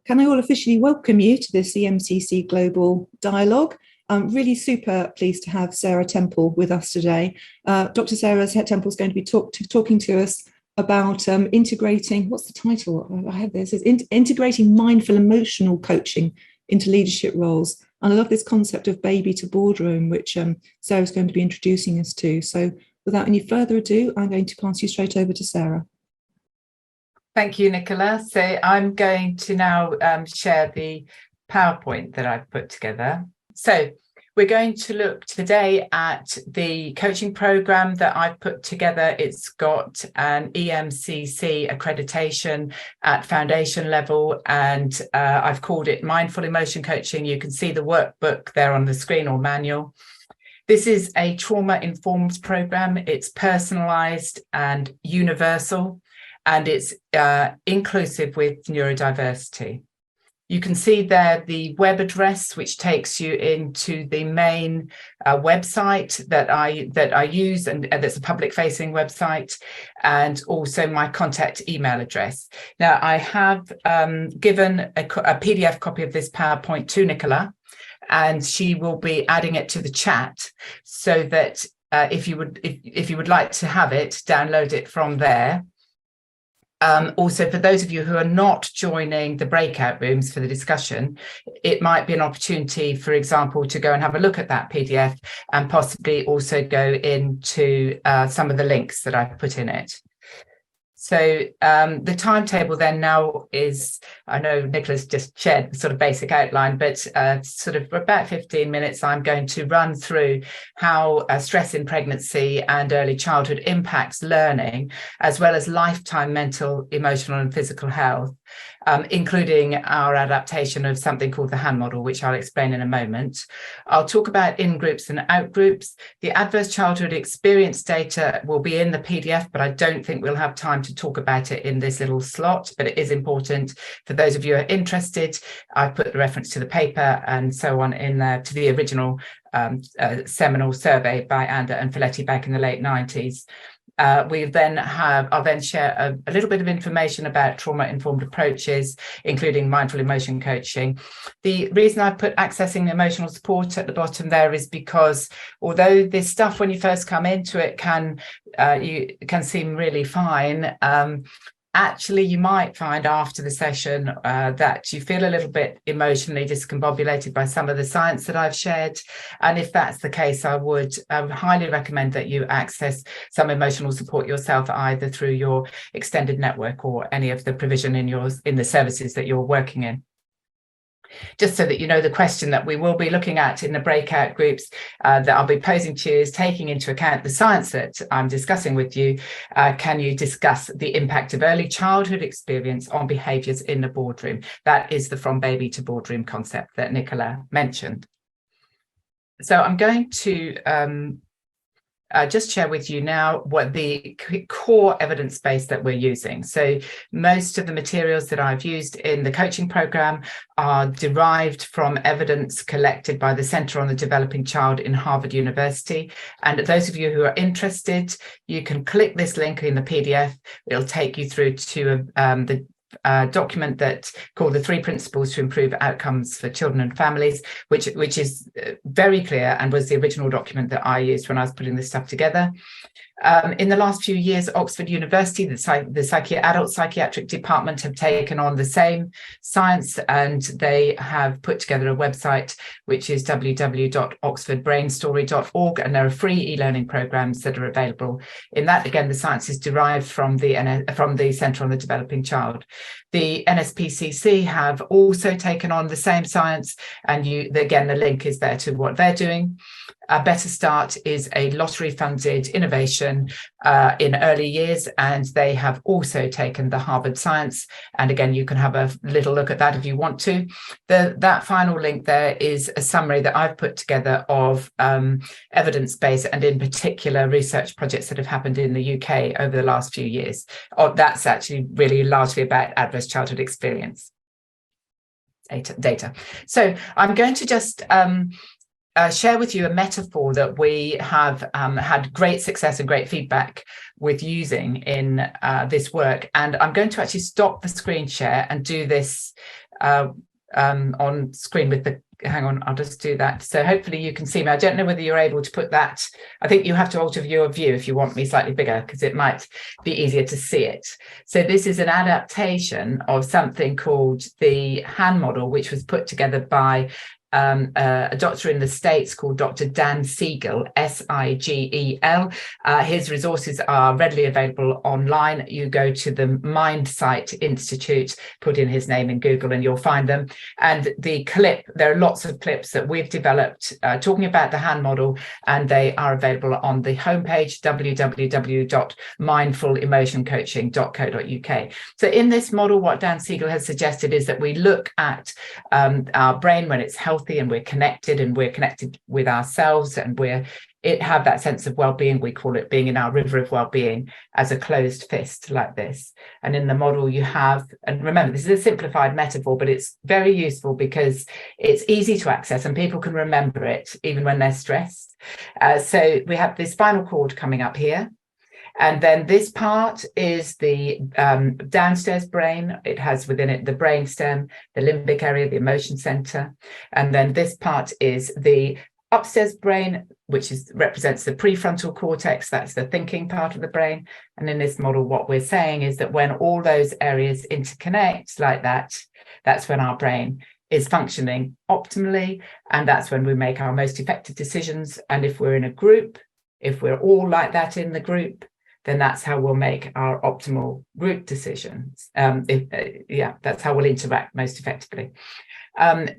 can I all officially welcome you to this EMCC Global Dialogue. I'm really super pleased to have Sarah Temple with us today. Dr. Sarah Temple is going to be talking to us about integrating, what's the title? I have this, integrating mindful emotional coaching into leadership roles. And I love this concept of baby to boardroom, which Sarah's going to be introducing us to. So without any further ado, I'm going to pass you straight over to Sarah. Thank you, Nicola. So I'm going to now share the PowerPoint that I've put together. So we're going to look today at the coaching program that I've put together. It's got an EMCC accreditation at foundation level, and I've called it Mindful Emotion Coaching. You can see the workbook there on the screen, or manual. This is a trauma-informed program. It's personalized and universal, and it's inclusive with neurodiversity. You can see there the web address, which takes you into the main website that I use, and that's a public-facing website, and also my contact email address. Now, I have given a PDF copy of this PowerPoint to Nicola, and she will be adding it to the chat, so that if you would like to have it, download it from there. Also, for those of you who are not joining the breakout rooms for the discussion, it might be an opportunity, for example, to go and have a look at that PDF and possibly also go into some of the links that I've put in it. So the timetable then now is, I know Nicola's just shared the sort of basic outline, but sort of for about 15 minutes, I'm going to run through how stress in pregnancy and early childhood impacts learning, as well as lifetime mental, emotional and physical health, including our adaptation of something called the HAND model, which I'll explain in a moment. I'll talk about in-groups and out-groups. The adverse childhood experience data will be in the PDF, but I don't think we'll have time to talk about it in this little slot, but it is important for those of you who are interested. I've put the reference to the paper and so on in there, to the original seminal survey by Anda and Folletti back in the late 90s. I'll then share a little bit of information about trauma-informed approaches, including mindful emotion coaching. The reason I put accessing emotional support at the bottom there is because although this stuff, when you first come into it, can seem really fine, actually, you might find after the session that you feel a little bit emotionally discombobulated by some of the science that I've shared. And if that's the case, I would highly recommend that you access some emotional support yourself, either through your extended network or any of the provision in the services that you're working in. Just so that you know, the question that we will be looking at in the breakout groups that I'll be posing to you is, taking into account the science that I'm discussing with you, can you discuss the impact of early childhood experience on behaviours in the boardroom? That is the from baby to boardroom concept that Nicola mentioned. So I'm going to just share with you now what the core evidence base that we're using. So most of the materials that I've used in the coaching program are derived from evidence collected by the Center on the Developing Child in Harvard University. And those of you who are interested, you can click this link in the PDF. It'll take you through to the document that called the 3 Principles to Improve Outcomes for Children and Families, which is very clear and was the original document that I used when I was putting this stuff together. In the last few years, Oxford University, the adult psychiatric department, have taken on the same science, and they have put together a website which is www.oxfordbrainstory.org, and there are free e-learning programs that are available. In that, again, the science is derived from the Centre on the Developing Child. The NSPCC have also taken on the same science, and again, the link is there to what they're doing. A Better Start is a lottery-funded innovation in early years, and they have also taken the Harvard science. And again, you can have a little look at that if you want to. That final link there is a summary that I've put together of evidence base, and in particular research projects that have happened in the UK over the last few years. That's actually really largely about adverse childhood experience data. So I'm going to just share with you a metaphor that we have had great success and great feedback with using in this work. And I'm going to actually stop the screen share and do this on screen with the, hang on, I'll just do that. So hopefully you can see me. I don't know whether you're able to put that. I think you have to alter your view if you want me slightly bigger, because it might be easier to see it. So this is an adaptation of something called the HAN model, which was put together by a doctor in the States called Dr. Dan Siegel, S-I-G-E-L. His resources are readily available online. You go to the MindSight Institute, put in his name in Google, and you'll find them. And the clip, there are lots of clips that we've developed talking about the HAN model, and they are available on the homepage, www.mindfulemotioncoaching.co.uk. So in this model, what Dan Siegel has suggested is that we look at our brain when it's healthy and we're connected with ourselves, and it have that sense of well-being. We call it being in our river of well-being, as a closed fist like this. And in the model you have, and remember, this is a simplified metaphor, but it's very useful because it's easy to access and people can remember it even when they're stressed. So we have the spinal cord coming up here. And then this part is the downstairs brain. It has within it the brainstem, the limbic area, the emotion center. And then this part is the upstairs brain, which represents the prefrontal cortex. That's the thinking part of the brain. And in this model, what we're saying is that when all those areas interconnect like that, that's when our brain is functioning optimally. And that's when we make our most effective decisions. And if we're in a group, if we're all like that in the group, then that's how we'll make our optimal group decisions. That's how we'll interact most effectively.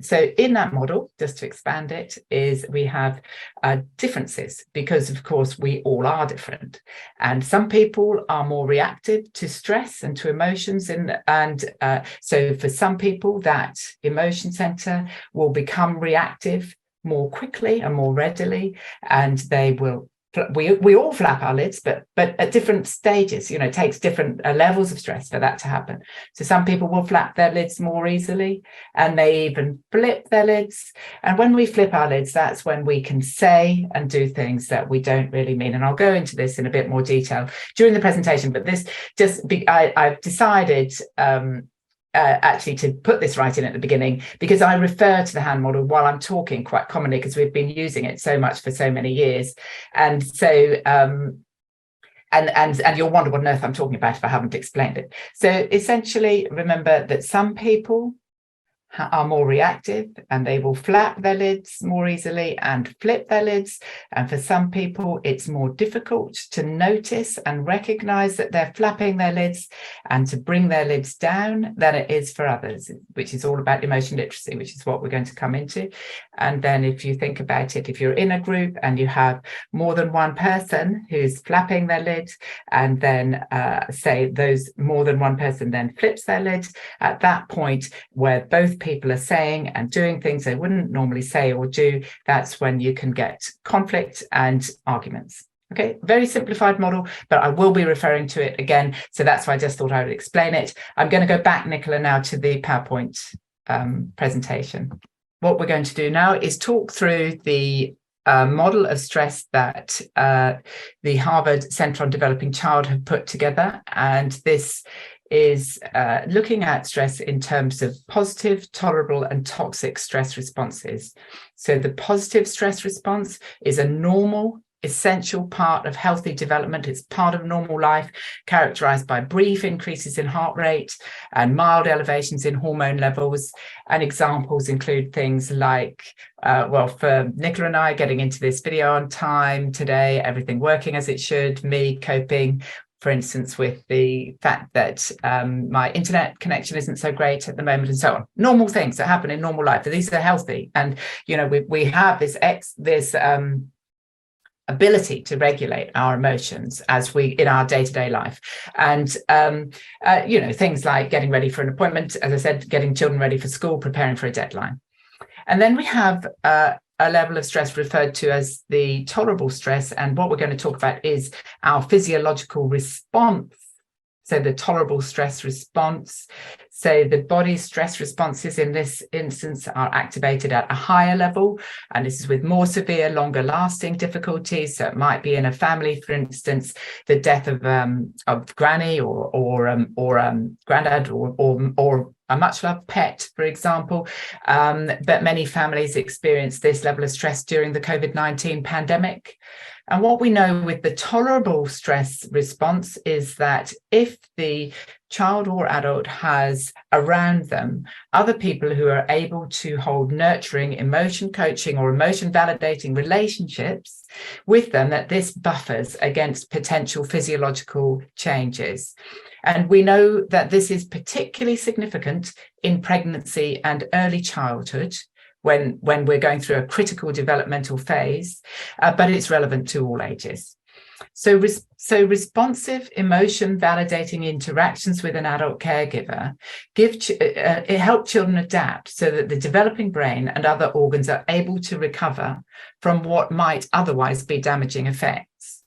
So in that model, just to expand it, is we have differences, because of course we all are different. And some people are more reactive to stress and to emotions. So for some people, that emotion center will become reactive more quickly and more readily, and they will we all flap our lids, but at different stages. It takes different levels of stress for that to happen. So some people will flap their lids more easily, and they even flip their lids. And when we flip our lids, that's when we can say and do things that we don't really mean. And I'll go into this in a bit more detail during the presentation, but I've decided actually to put this right in at the beginning, because I refer to the HAN model while I'm talking quite commonly, because we've been using it so much for so many years. And so and you'll wonder what on earth I'm talking about if I haven't explained it. So essentially, remember that some people are more reactive and they will flap their lids more easily and flip their lids. And for some people, it's more difficult to notice and recognize that they're flapping their lids and to bring their lids down than it is for others, which is all about emotion literacy, which is what we're going to come into. And then if you think about it, if you're in a group and you have more than one person who's flapping their lids, and then say those more than one person then flips their lids, at that point where both people are saying and doing things they wouldn't normally say or do, that's when you can get conflict and arguments. Okay, very simplified model, but I will be referring to it again. So that's why I just thought I would explain it. I'm going to go back, Nicola, now to the PowerPoint presentation. What we're going to do now is talk through the model of stress that the Harvard Center on Developing Child have put together. And this is looking at stress in terms of positive, tolerable, and toxic stress responses. So the positive stress response is a normal, essential part of healthy development. It's part of normal life, characterized by brief increases in heart rate and mild elevations in hormone levels. And examples include things like, for Nicola and I, getting into this video on time today, everything working as it should, me coping, for instance, with the fact that my internet connection isn't so great at the moment, and so on. Normal things that happen in normal life. These are healthy, and we have this ability to regulate our emotions as in our day-to-day life. And things like getting ready for an appointment, as I said, getting children ready for school, preparing for a deadline. And then we have a level of stress referred to as the tolerable stress. And what we're going to talk about is our physiological response. So the tolerable stress response. So the body's stress responses in this instance are activated at a higher level, and this is with more severe, longer lasting difficulties. So it might be in a family, for instance, the death of granny or granddad or a much loved pet, for example. But many families experience this level of stress during the COVID-19 pandemic. And what we know with the tolerable stress response is that if the child or adult has around them other people who are able to hold nurturing emotion coaching or emotion validating relationships with them, that this buffers against potential physiological changes. And we know that this is particularly significant in pregnancy and early childhood, when we're going through a critical developmental phase, but it's relevant to all ages. So responsive emotion validating interactions with an adult caregiver help children adapt so that the developing brain and other organs are able to recover from what might otherwise be damaging effects.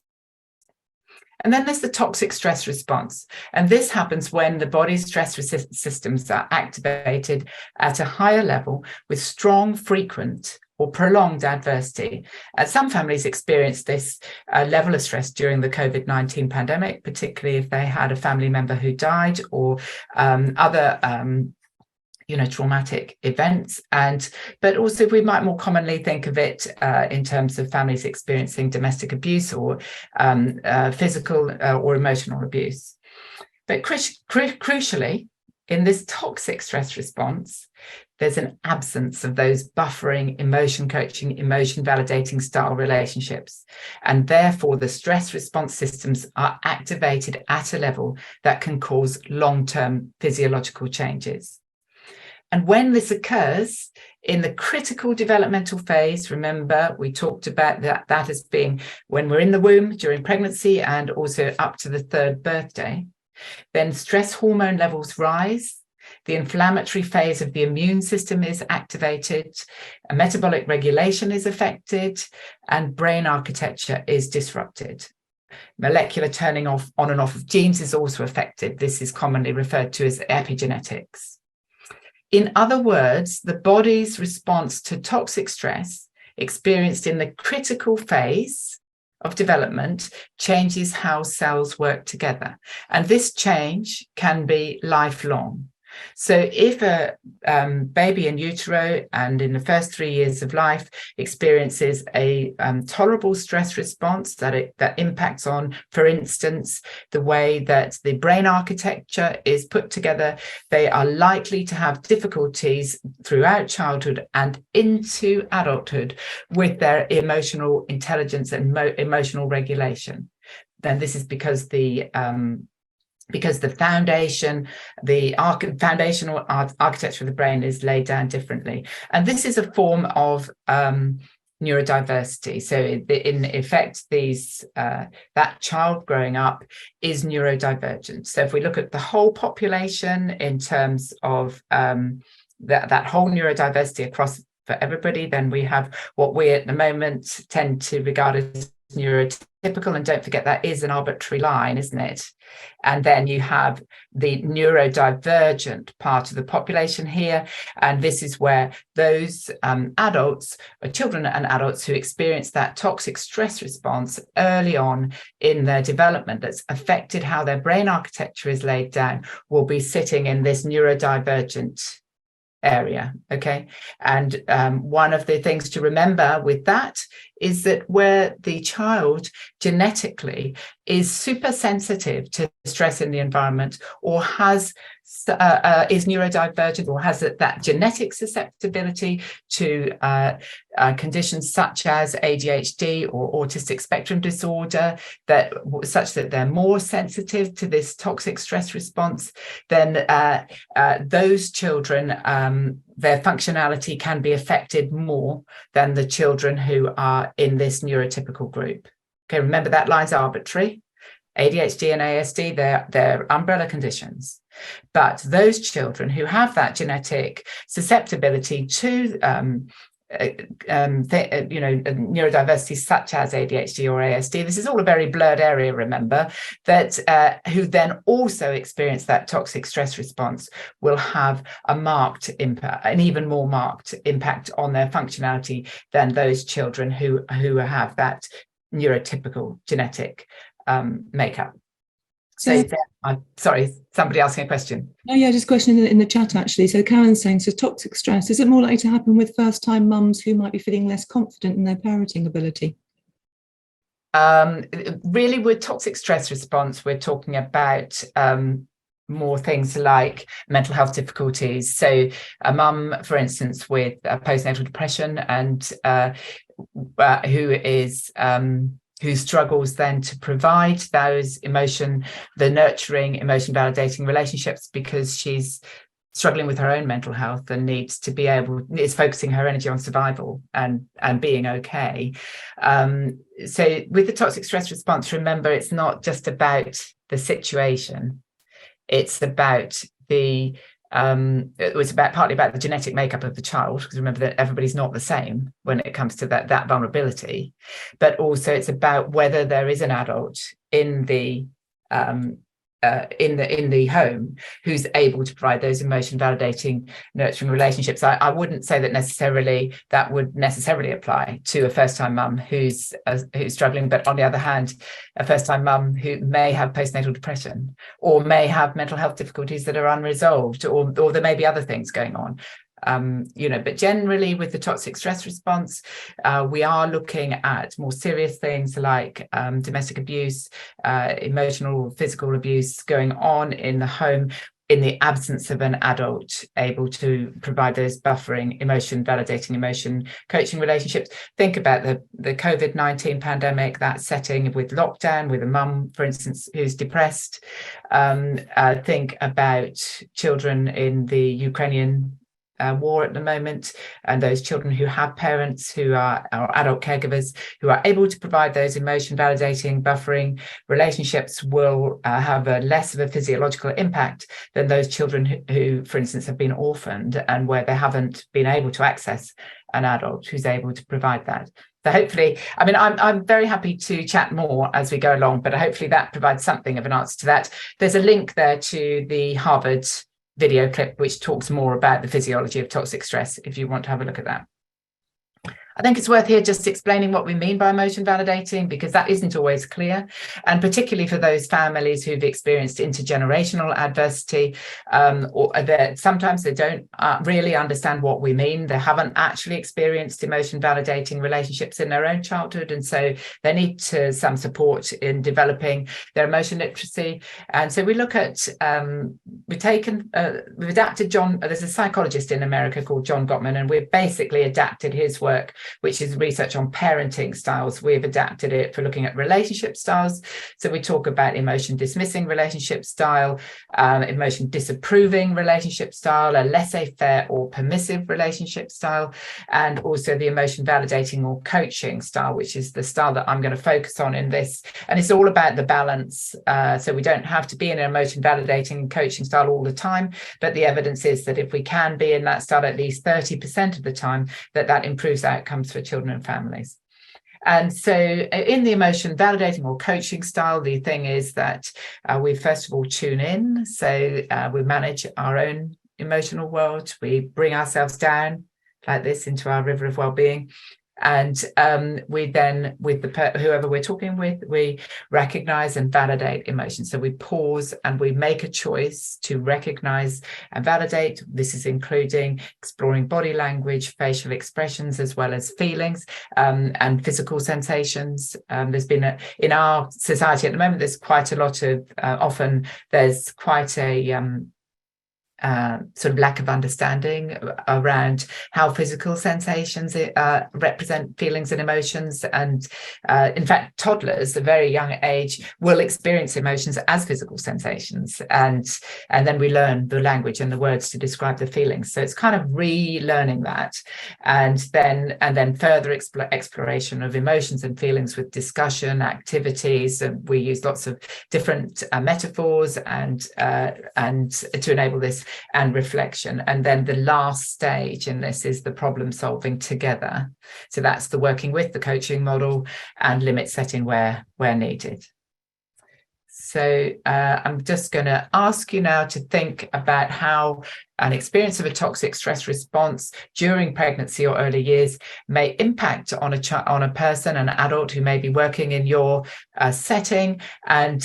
And then there's the toxic stress response. And this happens when the body's stress systems are activated at a higher level with strong, frequent, or prolonged adversity. Some families experience this level of stress during the COVID-19 pandemic, particularly if they had a family member who died or other traumatic events, but also we might more commonly think of it in terms of families experiencing domestic abuse or physical or emotional abuse. But crucially, in this toxic stress response, there's an absence of those buffering, emotion coaching, emotion validating style relationships. And therefore, the stress response systems are activated at a level that can cause long-term physiological changes. And when this occurs in the critical developmental phase, remember, we talked about that as being when we're in the womb, during pregnancy, and also up to the third birthday, then stress hormone levels rise, the inflammatory phase of the immune system is activated, a metabolic regulation is affected, and brain architecture is disrupted. Molecular turning off on and off of genes is also affected. This is commonly referred to as epigenetics. In other words, the body's response to toxic stress experienced in the critical phase of development changes how cells work together. And this change can be lifelong. So if a baby in utero and in the first 3 years of life experiences a tolerable stress response that impacts on, for instance, the way that the brain architecture is put together, they are likely to have difficulties throughout childhood and into adulthood with their emotional intelligence and emotional regulation. Then this is because the foundational architecture of the brain is laid down differently. And this is a form of neurodiversity. So in effect, that child growing up is neurodivergent. So if we look at the whole population in terms of that whole neurodiversity across for everybody, then we have what we at the moment tend to regard as neurotypical, and don't forget that is an arbitrary line, isn't it? And then you have the neurodivergent part of the population here, and this is where those adults, or children and adults who experience that toxic stress response early on in their development that's affected how their brain architecture is laid down, will be sitting in this neurodivergent area. Okay, and one of the things to remember with that is that where the child genetically is super sensitive to stress in the environment, or is neurodivergent, or has that genetic susceptibility to conditions such as ADHD or autistic spectrum disorder, such that they're more sensitive to this toxic stress response, then those children, their functionality can be affected more than the children who are in this neurotypical group. Okay, remember that line's arbitrary. ADHD and ASD, they're umbrella conditions. But those children who have that genetic susceptibility to neurodiversity such as ADHD or ASD. This is all a very blurred area, remember, that who then also experience that toxic stress response will have a marked impact, an even more marked impact on their functionality than those children who have that neurotypical genetic makeup. So, I'm sorry, somebody asking a question. Oh yeah, just a question in the chat actually. So Karen's saying, so toxic stress, is it more likely to happen with first-time mums who might be feeling less confident in their parenting ability? Really, with toxic stress response, we're talking about more things like mental health difficulties. So a mum, for instance, with postnatal depression and who struggles then to provide those the nurturing, emotion validating relationships because she's struggling with her own mental health and is focusing her energy on survival and being okay. So with the toxic stress response, remember, it's not just about the situation. It's about partly about the genetic makeup of the child, because remember that everybody's not the same when it comes to that vulnerability, but also it's about whether there is an adult in the home who's able to provide those emotion validating, nurturing relationships. I wouldn't say that would necessarily apply to a first-time mum who's struggling, but on the other hand, a first-time mum who may have postnatal depression or may have mental health difficulties that are unresolved, or there may be other things going on. But generally with the toxic stress response, we are looking at more serious things like domestic abuse, emotional or physical abuse going on in the home in the absence of an adult able to provide those buffering, emotion validating, emotion coaching relationships. Think about the COVID-19 pandemic, that setting with lockdown, with a mum, for instance, who's depressed. Think about children in the Ukrainian war at the moment, and those children who have parents who are adult caregivers who are able to provide those emotion validating, buffering relationships will have a less of a physiological impact than those children who, for instance, have been orphaned and where they haven't been able to access an adult who's able to provide that. So hopefully, I'm very happy to chat more as we go along, but hopefully that provides something of an answer to that. There's a link there to the Harvard video clip which talks more about the physiology of toxic stress if you want to have a look at that. I think it's worth here just explaining what we mean by emotion validating, because that isn't always clear, and particularly for those families who've experienced intergenerational adversity, or that sometimes they don't really understand what we mean. They haven't actually experienced emotion validating relationships in their own childhood, and so they need some support in developing their emotion literacy. And so we look at we've adapted there's a psychologist in America called John Gottman, and we've basically adapted his work, which is research on parenting styles. We've adapted it for looking at relationship styles. So we talk about emotion dismissing relationship style, emotion disapproving relationship style, a laissez-faire or permissive relationship style, and also the emotion validating or coaching style, which is the style that I'm going to focus on in this. And it's all about the balance. So we don't have to be in an emotion validating and coaching style all the time, but the evidence is that if we can be in that style at least 30% of the time, that improves outcomes for children and families. And so in the emotion validating or coaching style, the thing is that we first of all tune in. So we manage our own emotional world. We bring ourselves down like this into our river of well-being. And we then, with whoever we're talking with, we recognize and validate emotions. So we pause and we make a choice to recognize and validate. This is including exploring body language, facial expressions, as well as feelings and physical sensations. There's been in our society at the moment, there's quite a lot of, often there's quite a sort of lack of understanding around how physical sensations represent feelings and emotions. And in fact, toddlers, a very young age, will experience emotions as physical sensations. And then we learn the language and the words to describe the feelings. So it's kind of relearning that. And then further exploration of emotions and feelings with discussion, activities. And we use lots of different metaphors and to enable this. and reflection. And then the last stage in this is the problem solving together. So that's the working with the coaching model and limit setting where needed. So I'm just going to ask you now to think about how an experience of a toxic stress response during pregnancy or early years may impact on a person, an adult who may be working in your setting, and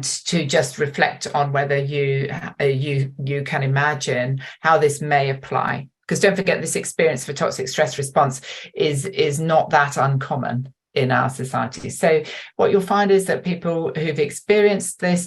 to just reflect on whether you can imagine how this may apply. Because don't forget, this experience of a toxic stress response is not that uncommon in our society. So what you'll find is that people who've experienced this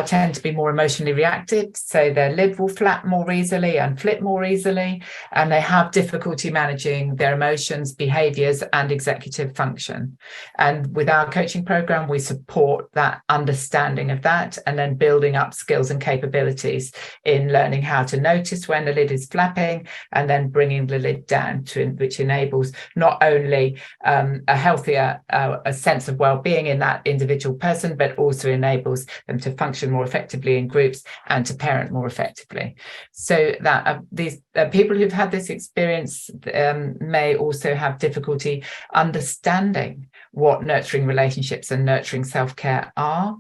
tend to be more emotionally reactive. So their lid will flap more easily and flip more easily, and they have difficulty managing their emotions, behaviors, and executive function. And with our coaching program, we support that understanding of that, and then building up skills and capabilities in learning how to notice when the lid is flapping, and then bringing the lid down, which enables not only a healthier a sense of well-being in that individual person, but also enables them to function more effectively in groups and to parent more effectively. So that these people who've had this experience may also have difficulty understanding what nurturing relationships and nurturing self-care are,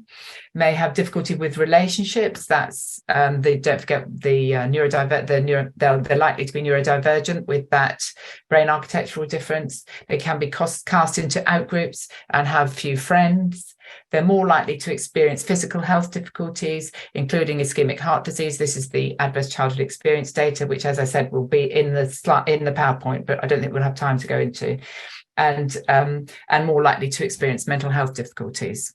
may have difficulty with relationships. That's don't forget they're likely to be neurodivergent with that brain architectural difference. They can be cast into outgroups and have few friends. They're more likely to experience physical health difficulties, including ischemic heart disease. This is the adverse childhood experience data, which, as I said, will be in the PowerPoint, but I don't think we'll have time to go into. And more likely to experience mental health difficulties.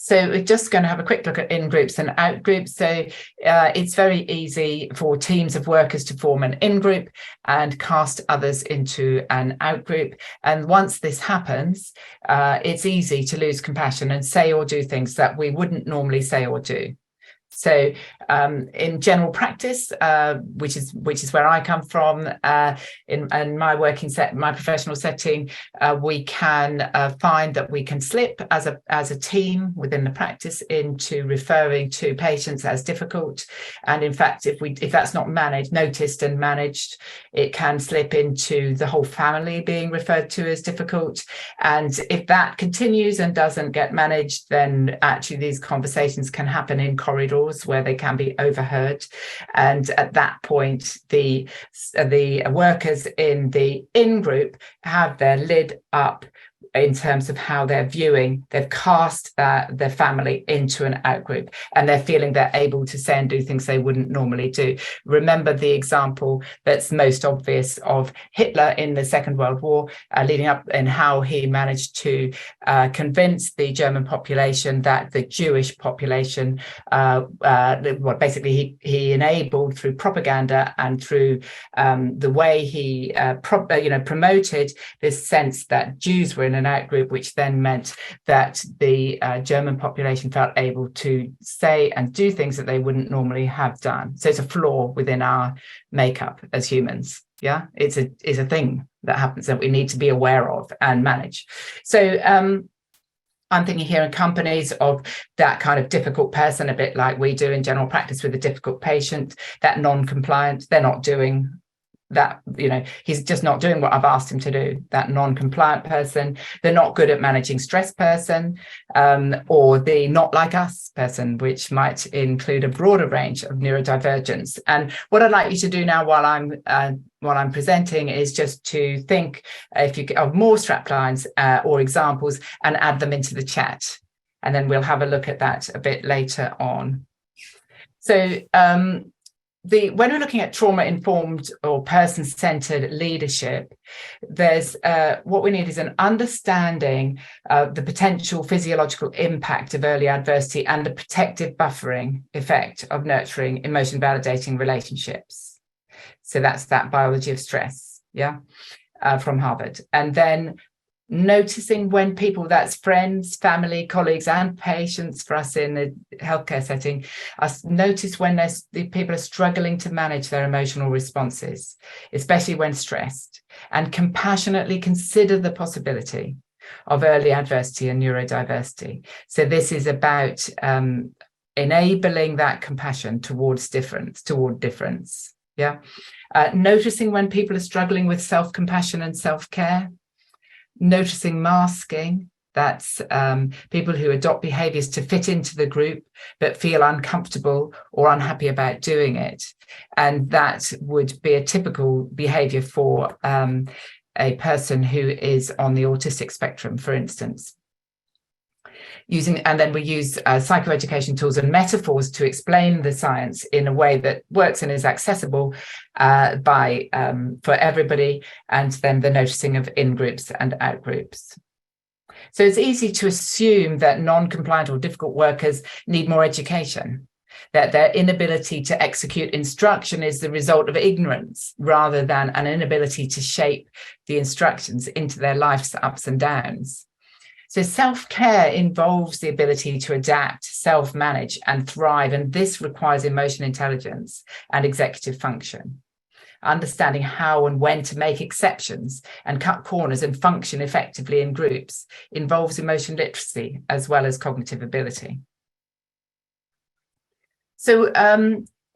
So we're just going to have a quick look at in-groups and out-groups. So it's very easy for teams of workers to form an in-group and cast others into an out-group. And once this happens, it's easy to lose compassion and say or do things that we wouldn't normally say or do. So in general practice, which is where I come from, in my my professional setting, we can find that we can slip as a team within the practice into referring to patients as difficult. And in fact, if that's not noticed and managed, it can slip into the whole family being referred to as difficult. And if that continues and doesn't get managed, then actually these conversations can happen in corridors where they can be overheard. And at that point, the workers in the in-group have their lid up in terms of how they're viewing. They've cast their family into an out-group, and they're feeling they're able to say and do things they wouldn't normally do. Remember the example that's most obvious of Hitler in the Second World War, leading up, and how he managed to convince the German population that the Jewish population, basically he enabled through propaganda and through the way he promoted this sense that Jews were in an out-group, which then meant that the German population felt able to say and do things that they wouldn't normally have done. So it's a flaw within our makeup as humans. Yeah, it's a thing that happens that we need to be aware of and manage. So I'm thinking here in companies of that kind of difficult person, a bit like we do in general practice with a difficult patient, that non-compliant, they're not doing that, he's just not doing what I've asked him to do, that non-compliant person. They're not good at managing stress person, or the not like us person, which might include a broader range of neurodivergence. And what I'd like you to do now while I'm presenting is just to think of more straplines or examples and add them into the chat. And then we'll have a look at that a bit later on. So when we're looking at trauma-informed or person-centered leadership, there's what we need is an understanding of the potential physiological impact of early adversity and the protective buffering effect of nurturing emotion validating relationships. So that's that biology of stress, from Harvard. And then noticing when people, that's friends, family, colleagues, and patients for us in the healthcare setting, notice when the people are struggling to manage their emotional responses, especially when stressed, and compassionately consider the possibility of early adversity and neurodiversity. So this is about enabling that compassion toward difference. Yeah. Noticing when people are struggling with self-compassion and self-care, noticing masking, that's people who adopt behaviors to fit into the group but feel uncomfortable or unhappy about doing it. And that would be a typical behavior for a person who is on the autistic spectrum, for instance. And then we use psychoeducation tools and metaphors to explain the science in a way that works and is accessible for everybody, and then the noticing of in-groups and out-groups. So it's easy to assume that non-compliant or difficult workers need more education, that their inability to execute instruction is the result of ignorance rather than an inability to shape the instructions into their life's ups and downs. So self-care involves the ability to adapt, self-manage and thrive, and this requires emotional intelligence and executive function. Understanding how and when to make exceptions and cut corners and function effectively in groups involves emotion literacy as well as cognitive ability. So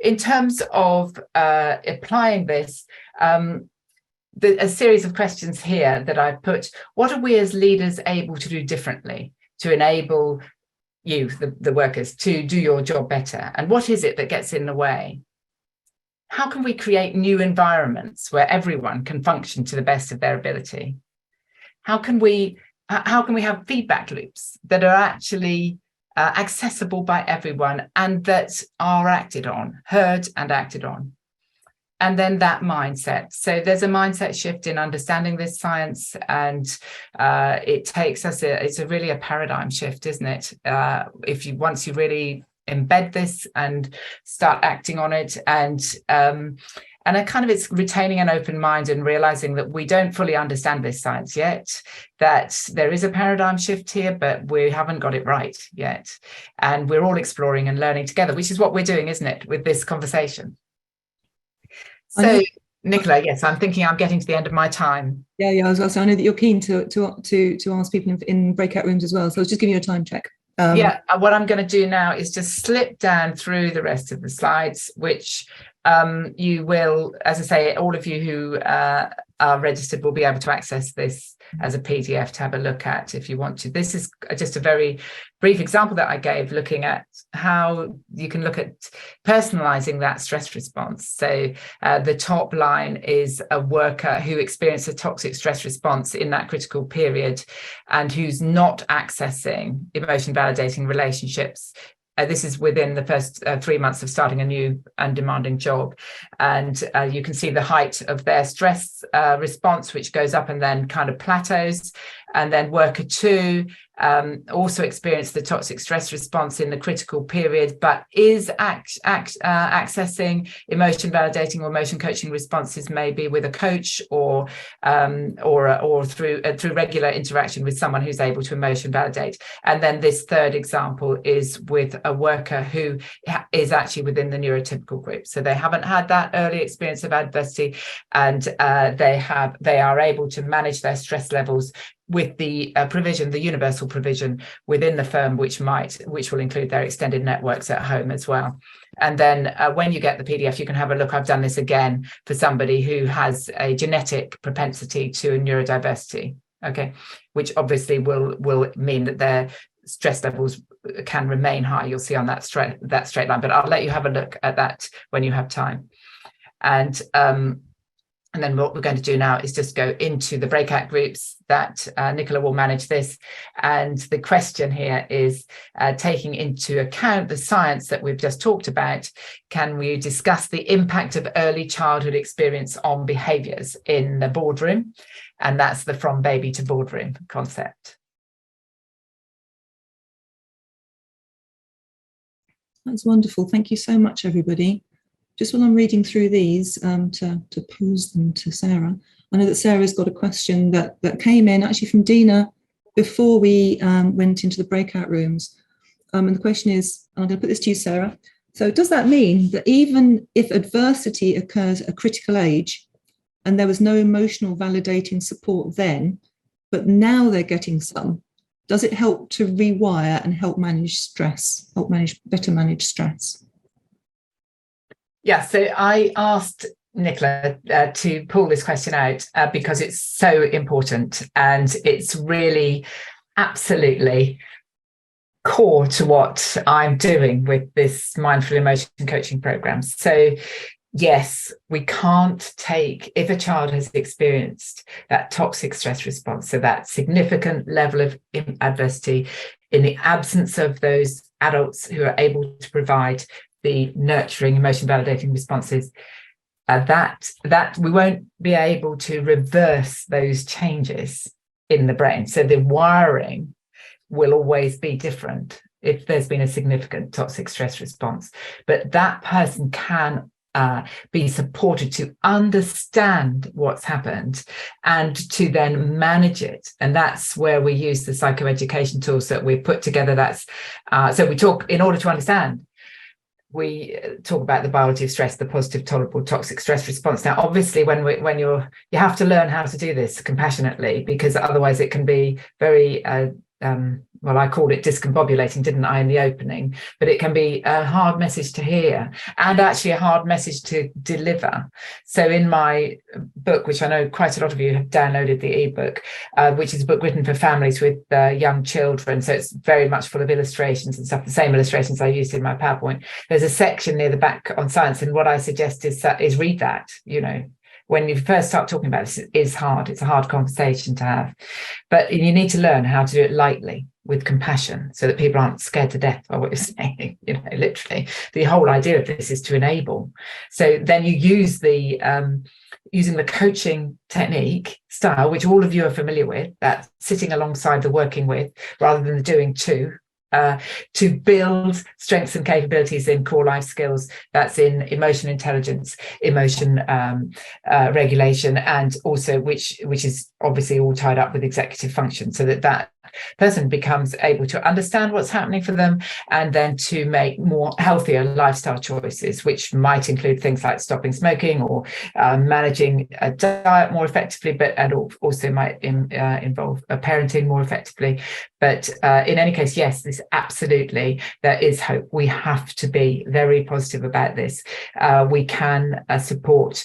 in terms of applying this, a series of questions here that I've put: what are we as leaders able to do differently to enable you, the workers, to do your job better? And what is it that gets in the way? How can we create new environments where everyone can function to the best of their ability? How can we have feedback loops that are actually accessible by everyone and that are acted on, heard and acted on? And then that mindset. So there's a mindset shift in understanding this science, and it takes us, it's really a paradigm shift, isn't it? Once you really embed this and start acting on it, and it's retaining an open mind and realizing that we don't fully understand this science yet, that there is a paradigm shift here, but we haven't got it right yet. And we're all exploring and learning together, which is what we're doing, isn't it, with this conversation? So, Nicola, yes, I'm thinking I'm getting to the end of my time. Yeah, I was also, I know that you're keen to ask people in breakout rooms as well. So I was just giving you a time check. What I'm going to do now is just slip down through the rest of the slides, which you will, as I say, all of you who are registered will be able to access this as a PDF to have a look at if you want to. This is just a very brief example that I gave, looking at how you can look at personalizing that stress response. So the top line is a worker who experienced a toxic stress response in that critical period and who's not accessing emotion validating relationships. This is within the first 3 months of starting a new and demanding job. And you can see the height of their stress response, which goes up and then kind of plateaus. And then worker 2 also experienced the toxic stress response in the critical period, but is accessing emotion validating or emotion coaching responses, maybe with a coach or through regular interaction with someone who's able to emotion validate. And then this third example is with a worker who is actually within the neurotypical group. So they haven't had that early experience of adversity, and they are able to manage their stress levels with the provision, the universal provision within the firm, which will include their extended networks at home as well. And then when you get the PDF, you can have a look. I've done this again for somebody who has a genetic propensity to a neurodiversity, okay, which obviously will mean that their stress levels can remain high. You'll see on that straight line, but I'll let you have a look at that when you have time. And then what we're going to do now is just go into the breakout groups that Nicola will manage this. And the question here is, taking into account the science that we've just talked about, can we discuss the impact of early childhood experience on behaviours in the boardroom? And that's the from baby to boardroom concept. That's wonderful. Thank you so much, everybody. Just while I'm reading through these, to pose them to Sarah, I know that Sarah's got a question that came in actually from Dina before we went into the breakout rooms. And the question is, I'm going to put this to you, Sarah. So does that mean that even if adversity occurs at a critical age and there was no emotional validating support then, but now they're getting some, Does it help to rewire and help manage stress, better manage stress? Yeah, so I asked Nicola to pull this question out because it's so important, and it's really absolutely core to what I'm doing with this mindful emotion coaching program. So yes, we can't take, if a child has experienced that toxic stress response, so that significant level of adversity, in the absence of those adults who are able to provide the nurturing, emotion validating responses, that we won't be able to reverse those changes in the brain. So the wiring will always be different if there's been a significant toxic stress response. But that person can be supported to understand what's happened and to then manage it. And that's where we use the psychoeducation tools that we've put together. That's so we talk, in order to understand, we talk about the biology of stress, the positive, tolerable, toxic stress response. Now, obviously, you have to learn how to do this compassionately, because otherwise it can be very well, I called it discombobulating, didn't I, in the opening? But it can be a hard message to hear, and actually a hard message to deliver. So in my book, which I know quite a lot of you have downloaded the ebook, which is a book written for families with young children. So it's very much full of illustrations and stuff, the same illustrations I used in my PowerPoint. There's a section near the back on science. And what I suggest is read that, when you first start talking about this, it is hard. It's a hard conversation to have. But you need to learn how to do it lightly, with compassion, so that people aren't scared to death by what you're saying. Literally, the whole idea of this is to enable. So then you use using the coaching technique style, which all of you are familiar with, that sitting alongside the working with, rather than the doing to build strengths and capabilities in core life skills. That's in emotion intelligence, emotion regulation, and also which is obviously all tied up with executive function, so that person becomes able to understand what's happening for them, and then to make more healthier lifestyle choices, which might include things like stopping smoking or managing a diet more effectively, and also might involve parenting more effectively. But in any case, yes, this absolutely, there is hope. We have to be very positive about this. We can support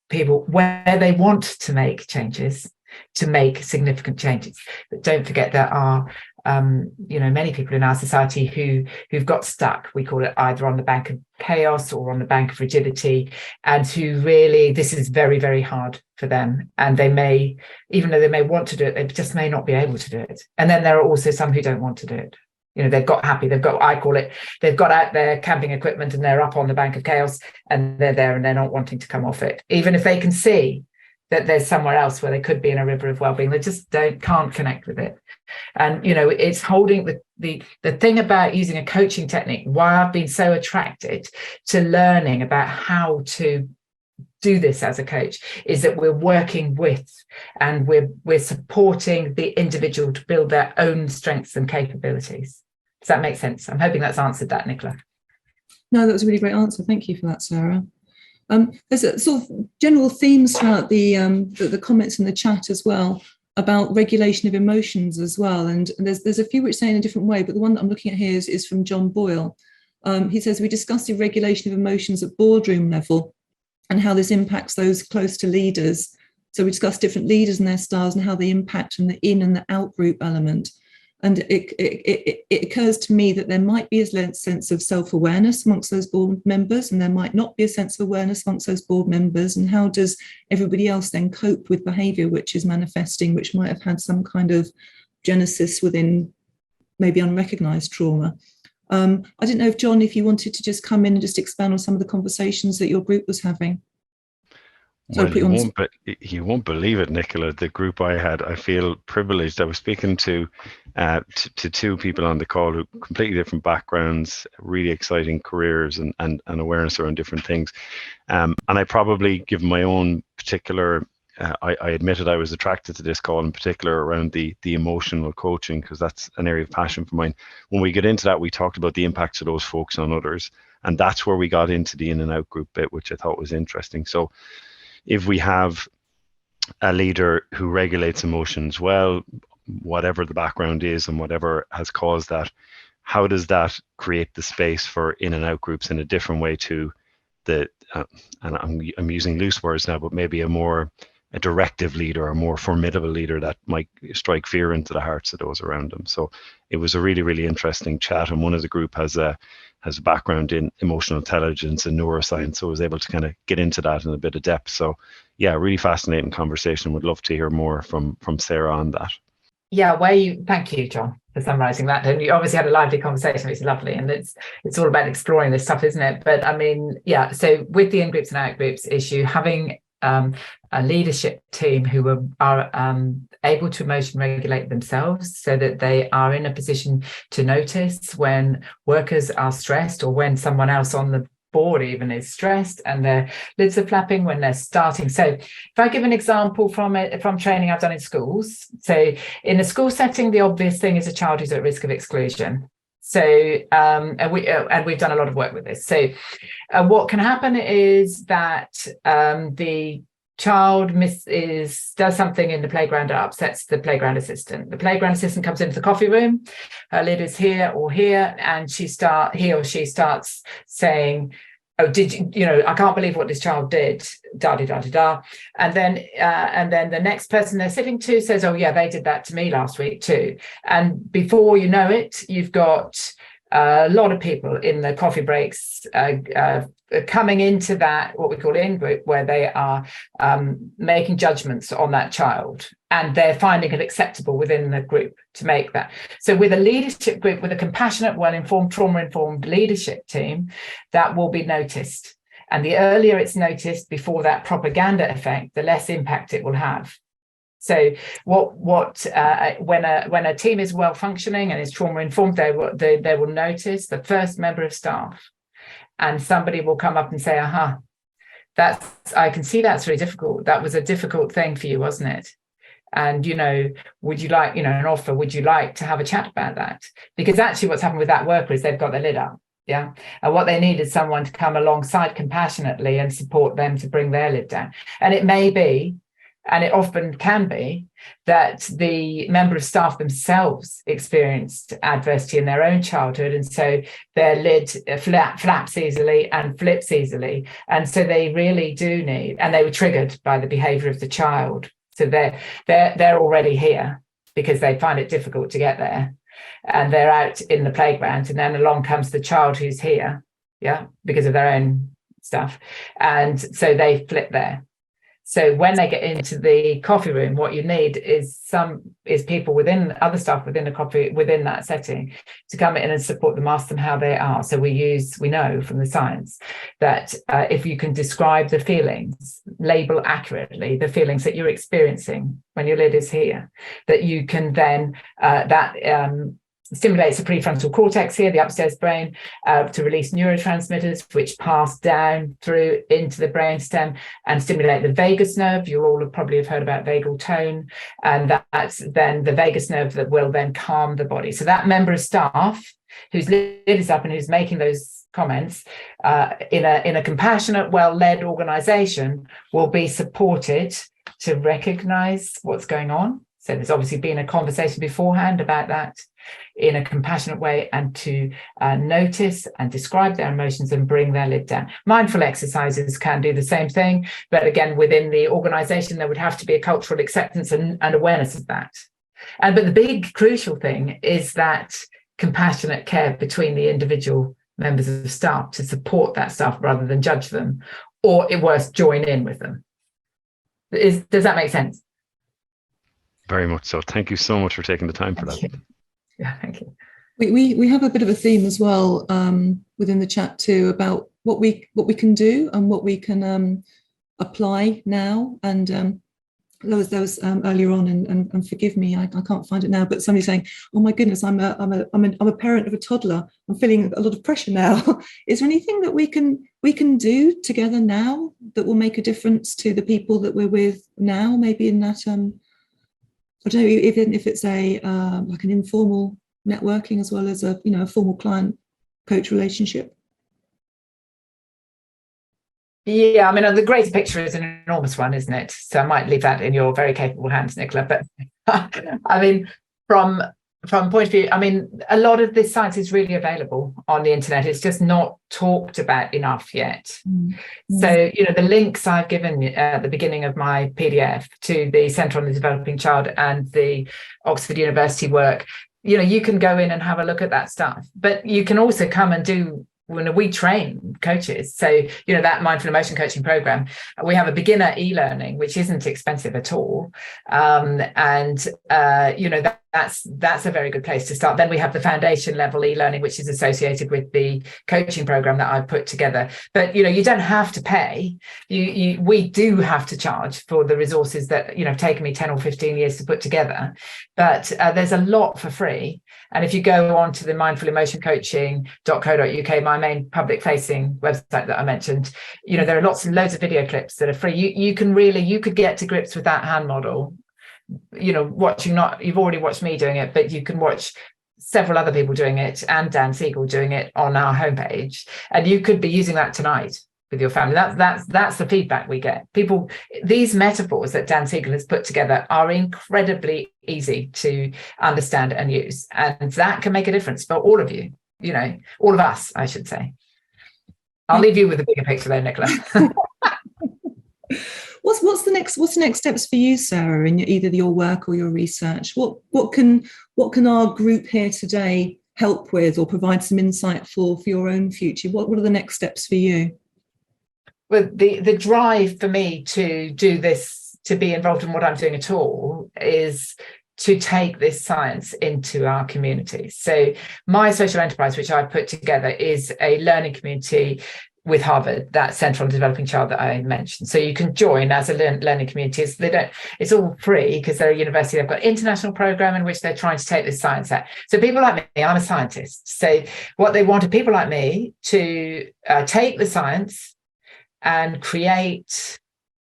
people where they want to make changes, to make significant changes. But don't forget, there are many people in our society who've got stuck. We call it either on the bank of chaos or on the bank of rigidity, and who really, this is very, very hard for them. And they may, even though they may want to do it, they just may not be able to do it. And then there are also some who don't want to do it. They've got happy, I call it, they've got out their camping equipment and they're up on the bank of chaos, and they're there and they're not wanting to come off it, even if they can see that there's somewhere else where they could be in a river of well-being. They just can't connect with it. And it's holding the thing about using a coaching technique, why I've been so attracted to learning about how to do this as a coach, is that we're working with and we're supporting the individual to build their own strengths and capabilities. Does that make sense? I'm hoping that's answered that, Nicola. No, that was a really great answer. Thank you for that, Sarah. There's a sort of general themes throughout the comments in the chat as well about regulation of emotions as well. And there's a few which say in a different way, but the one that I'm looking at here is from John Boyle. He says, we discussed the regulation of emotions at boardroom level and how this impacts those close to leaders. So we discussed different leaders and their styles and how they impact on the in and the out group element. And it occurs to me that there might be a sense of self-awareness amongst those board members, and there might not be a sense of awareness amongst those board members. And how does everybody else then cope with behaviour which is manifesting, which might have had some kind of genesis within maybe unrecognised trauma? I didn't know if, John, if you wanted to just come in and just expand on some of the conversations that your group was having. Well, you won't believe it, Nicola. The group I had, I feel privileged. I was speaking to two people on the call who completely different backgrounds, really exciting careers and awareness around different things. And I probably, given my own particular, I admitted I was attracted to this call in particular around the emotional coaching, because that's an area of passion for mine. When we get into that, we talked about the impacts of those folks on others. And that's where we got into the in and out group bit, which I thought was interesting. So if we have a leader who regulates emotions well, whatever the background is and whatever has caused that, how does that create the space for in and out groups in a different way to the, and I'm using loose words now, but maybe a directive leader, a more formidable leader that might strike fear into the hearts of those around them. So it was a really, really interesting chat. And one of the group has a background in emotional intelligence and neuroscience, so I was able to kind of get into that in a bit of depth. So yeah, really fascinating conversation. Would love to hear more from Sarah on that. Yeah, thank you, John, for summarising that. And you obviously had a lively conversation, which is lovely. And it's all about exploring this stuff, isn't it? But I mean, yeah, so with the in-groups and out-groups issue, having a leadership team who are able to emotion regulate themselves so that they are in a position to notice when workers are stressed, or when someone else on the board even is stressed and their lids are flapping when they're starting. So if I give an example from training I've done in schools. So in a school setting, the obvious thing is a child who's at risk of exclusion. So and we've done a lot of work with this. So what can happen is that the child does something in the playground that upsets the playground assistant. The playground assistant comes into the coffee room, her lid is here or here, and he or she starts saying, "Oh, did you know, I can't believe what this child did, da da da da da." And then the next person they're sitting to says, "Oh yeah, they did that to me last week too." And before you know it, you've got a lot of people in the coffee breaks coming into that, what we call in-group, where they are making judgments on that child, and they're finding it acceptable within the group to make that. So with a leadership group, with a compassionate, well-informed, trauma-informed leadership team, that will be noticed. And the earlier it's noticed before that propaganda effect, the less impact it will have. So when a team is well functioning and is trauma informed, they will notice the first member of staff, and somebody will come up and say, "Aha, I can see that's really difficult. That was a difficult thing for you, wasn't it? And would you like an offer? Would you like to have a chat about that?" Because actually, what's happened with that worker is they've got their lid up, yeah, and what they need is someone to come alongside compassionately and support them to bring their lid down. And it may be, and it often can be, that the member of staff themselves experienced adversity in their own childhood, and so their lid flaps easily and flips easily, and so they really do need, and they were triggered by the behaviour of the child, so they're already here because they find it difficult to get there, and they're out in the playground, and then along comes the child who's here, yeah, because of their own stuff, and so they flip there. So when they get into the coffee room, what you need is people other staff within that setting to come in and support them, ask them how they are. So we know from the science that if you can describe the feelings, label accurately the feelings that you're experiencing when your lid is here, that you can then stimulates the prefrontal cortex here, the upstairs brain, to release neurotransmitters, which pass down through into the brainstem and stimulate the vagus nerve. You all probably have heard about vagal tone, and that's then the vagus nerve that will then calm the body. So that member of staff whose lid is up and who's making those comments in a compassionate, well-led organisation will be supported to recognise what's going on. So there's obviously been a conversation beforehand about that in a compassionate way, and to notice and describe their emotions and bring their lid down. Mindful exercises can do the same thing, but again, within the organisation, there would have to be a cultural acceptance and awareness of that. But the big crucial thing is that compassionate care between the individual members of staff to support that staff rather than judge them, or at worst, join in with them. Does that make sense? Very much so. Thank you so much for taking the time for that. Yeah, thank you. We have a bit of a theme as well within the chat too about what we can do and what we can apply now. And there was earlier on, and forgive me, I can't find it now, but somebody saying, "Oh my goodness, I'm a parent of a toddler. I'm feeling a lot of pressure now." Is there anything that we can do together now that will make a difference to the people that we're with now? Maybe in that I don't know, even if it's a like an informal networking as well as a formal client coach relationship. Yeah, I mean, the greater picture is an enormous one, isn't it? So I might leave that in your very capable hands, Nicola. But I mean, from point of view, I mean, a lot of this science is really available on the internet. It's just not talked about enough yet. So, you know, the links I've given at the beginning of my PDF to the Centre on the Developing Child and the Oxford University work, you know, you can go in and have a look at that stuff. But you can also come and do, when we train coaches, so, you know, that mindful emotion coaching program, we have a beginner e-learning, which isn't expensive at all. You know, that's a very good place to start. Then we have the foundation level e-learning, which is associated with the coaching program that I've put together. But, you know, you don't have to pay. We do have to charge for the resources that, you know, have taken me 10 or 15 years to put together. But there's a lot for free. And if you go on to the mindfulemotioncoaching.co.uk, my main public facing website that I mentioned, you know, there are loads of video clips that are free. You could get to grips with that hand model, you know, you've already watched me doing it, but you can watch several other people doing it and Dan Siegel doing it on our homepage. And you could be using that tonight with your family. That's the feedback we get. People, these metaphors that Dan Siegel has put together are incredibly easy to understand and use. And that can make a difference for all of you, you know, all of us, I should say. I'll leave you with a bigger picture there, Nicola. What's the next steps for you, Sarah, in either your work or your research? What can our group here today help with or provide some insight for your own future? What are the next steps for you? Well, the drive for me to do this, to be involved in what I'm doing at all, is to take this science into our community. So my social enterprise, which I put together, is a learning community with Harvard, that Centre on the Developing Child that I mentioned. So you can join as a learning community. It's all free because they're a university. They've got an international program in which they're trying to take this science out. So people like me, I'm a scientist. So what they want are people like me to take the science and create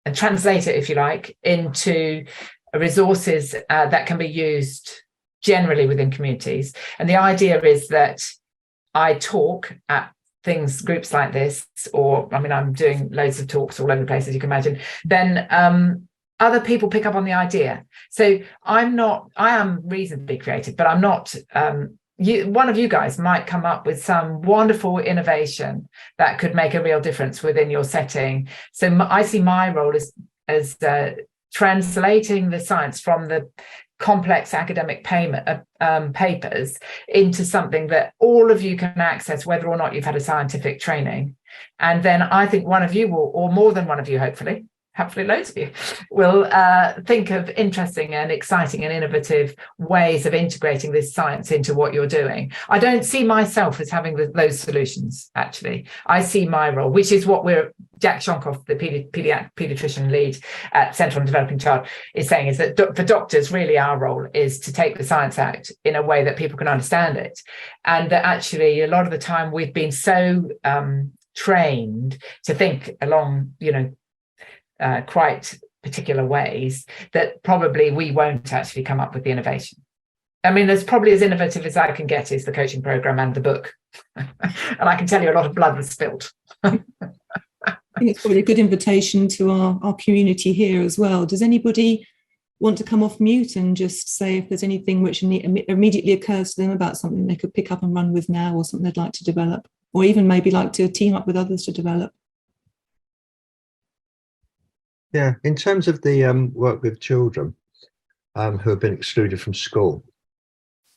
and translate it, if you like, into resources that can be used generally within communities. And the idea is that I talk at groups like this, or I mean, I'm doing loads of talks all over the place, as you can imagine, then other people pick up on the idea. So I am reasonably creative, but I'm not, one of you guys might come up with some wonderful innovation that could make a real difference within your setting. So I see my role as translating the science from the complex academic papers into something that all of you can access, whether or not you've had a scientific training. And then I think one of you will, or more than one of you, hopefully loads of you, will think of interesting and exciting and innovative ways of integrating this science into what you're doing. I don't see myself as having those solutions, actually. I see my role, which is what Jack Shonkoff, the paediatrician lead at Centre on Developing Child, is saying, is that for doctors, really our role is to take the science out in a way that people can understand it. And that actually a lot of the time we've been so trained to think along, you know, quite particular ways that probably we won't actually come up with the innovation. I mean, there's probably as innovative as I can get is the coaching program and the book. And I can tell you a lot of blood was spilled. I think it's probably a good invitation to our community here as well. Does anybody want to come off mute and just say if there's anything which immediately occurs to them about something they could pick up and run with now, or something they'd like to develop, or even maybe like to team up with others to develop? Yeah, in terms of the work with children who have been excluded from school,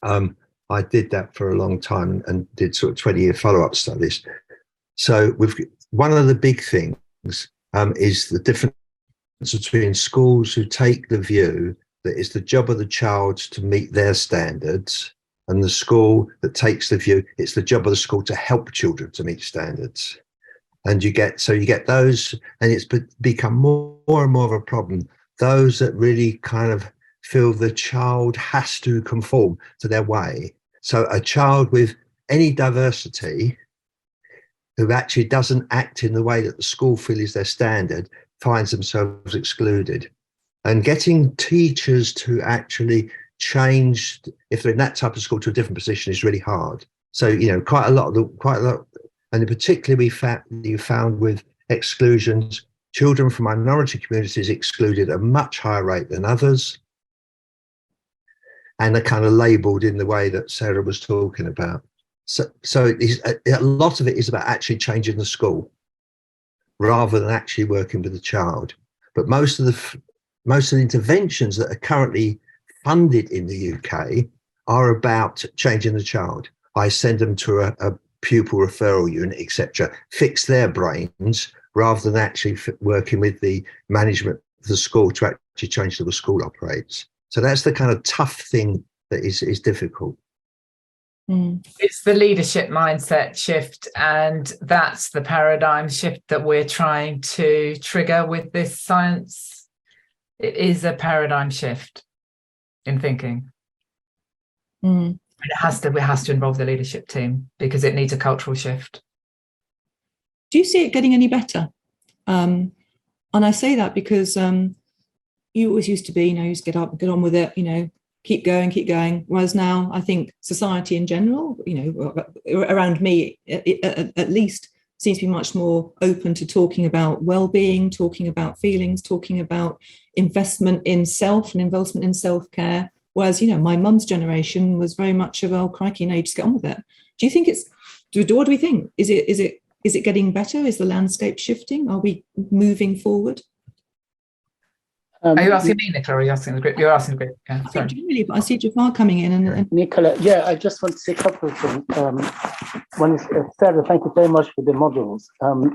I did that for a long time and did sort of 20-year follow-up studies. So one of the big things is the difference between schools who take the view that it's the job of the child to meet their standards, and the school that takes the view it's the job of the school to help children to meet standards. And you get those, and it's become more and more of a problem. Those that really kind of feel the child has to conform to their way. So a child with any diversity who actually doesn't act in the way that the school feel is their standard finds themselves excluded. And getting teachers to actually change, if they're in that type of school, to a different position is really hard. So, you know, quite a lot, and particularly you found with exclusions. Children from minority communities excluded at a much higher rate than others, and are kind of labelled in the way that Sarah was talking about. So a lot of it is about actually changing the school rather than actually working with the child. But most of the interventions that are currently funded in the UK are about changing the child. I send them to a pupil referral unit, etc., fix their brains rather than actually working with the management of the school to actually change how the school operates. So that's the kind of tough thing that is difficult. It's the leadership mindset shift, and that's the paradigm shift that we're trying to trigger with this science. It is a paradigm shift in thinking. And it has to involve the leadership team because it needs a cultural shift. Do you see it getting any better? And I say that because you always used to be, you just get up and get on with it, keep going. Whereas now I think society in general, around me at least, seems to be much more open to talking about well-being, talking about feelings, talking about investment in self and investment in self-care. Whereas, my mum's generation was very much of, oh, crikey, just get on with it. Do you think what do we think? Is it getting better? Is the landscape shifting? Are we moving forward? Are you asking me, Nicola, or are you asking the group? You're asking the group. Yeah, sorry. Generally, but I see Jafar coming in. And Nicola, I just want to say a couple of things. One is, Sarah, thank you very much for the models.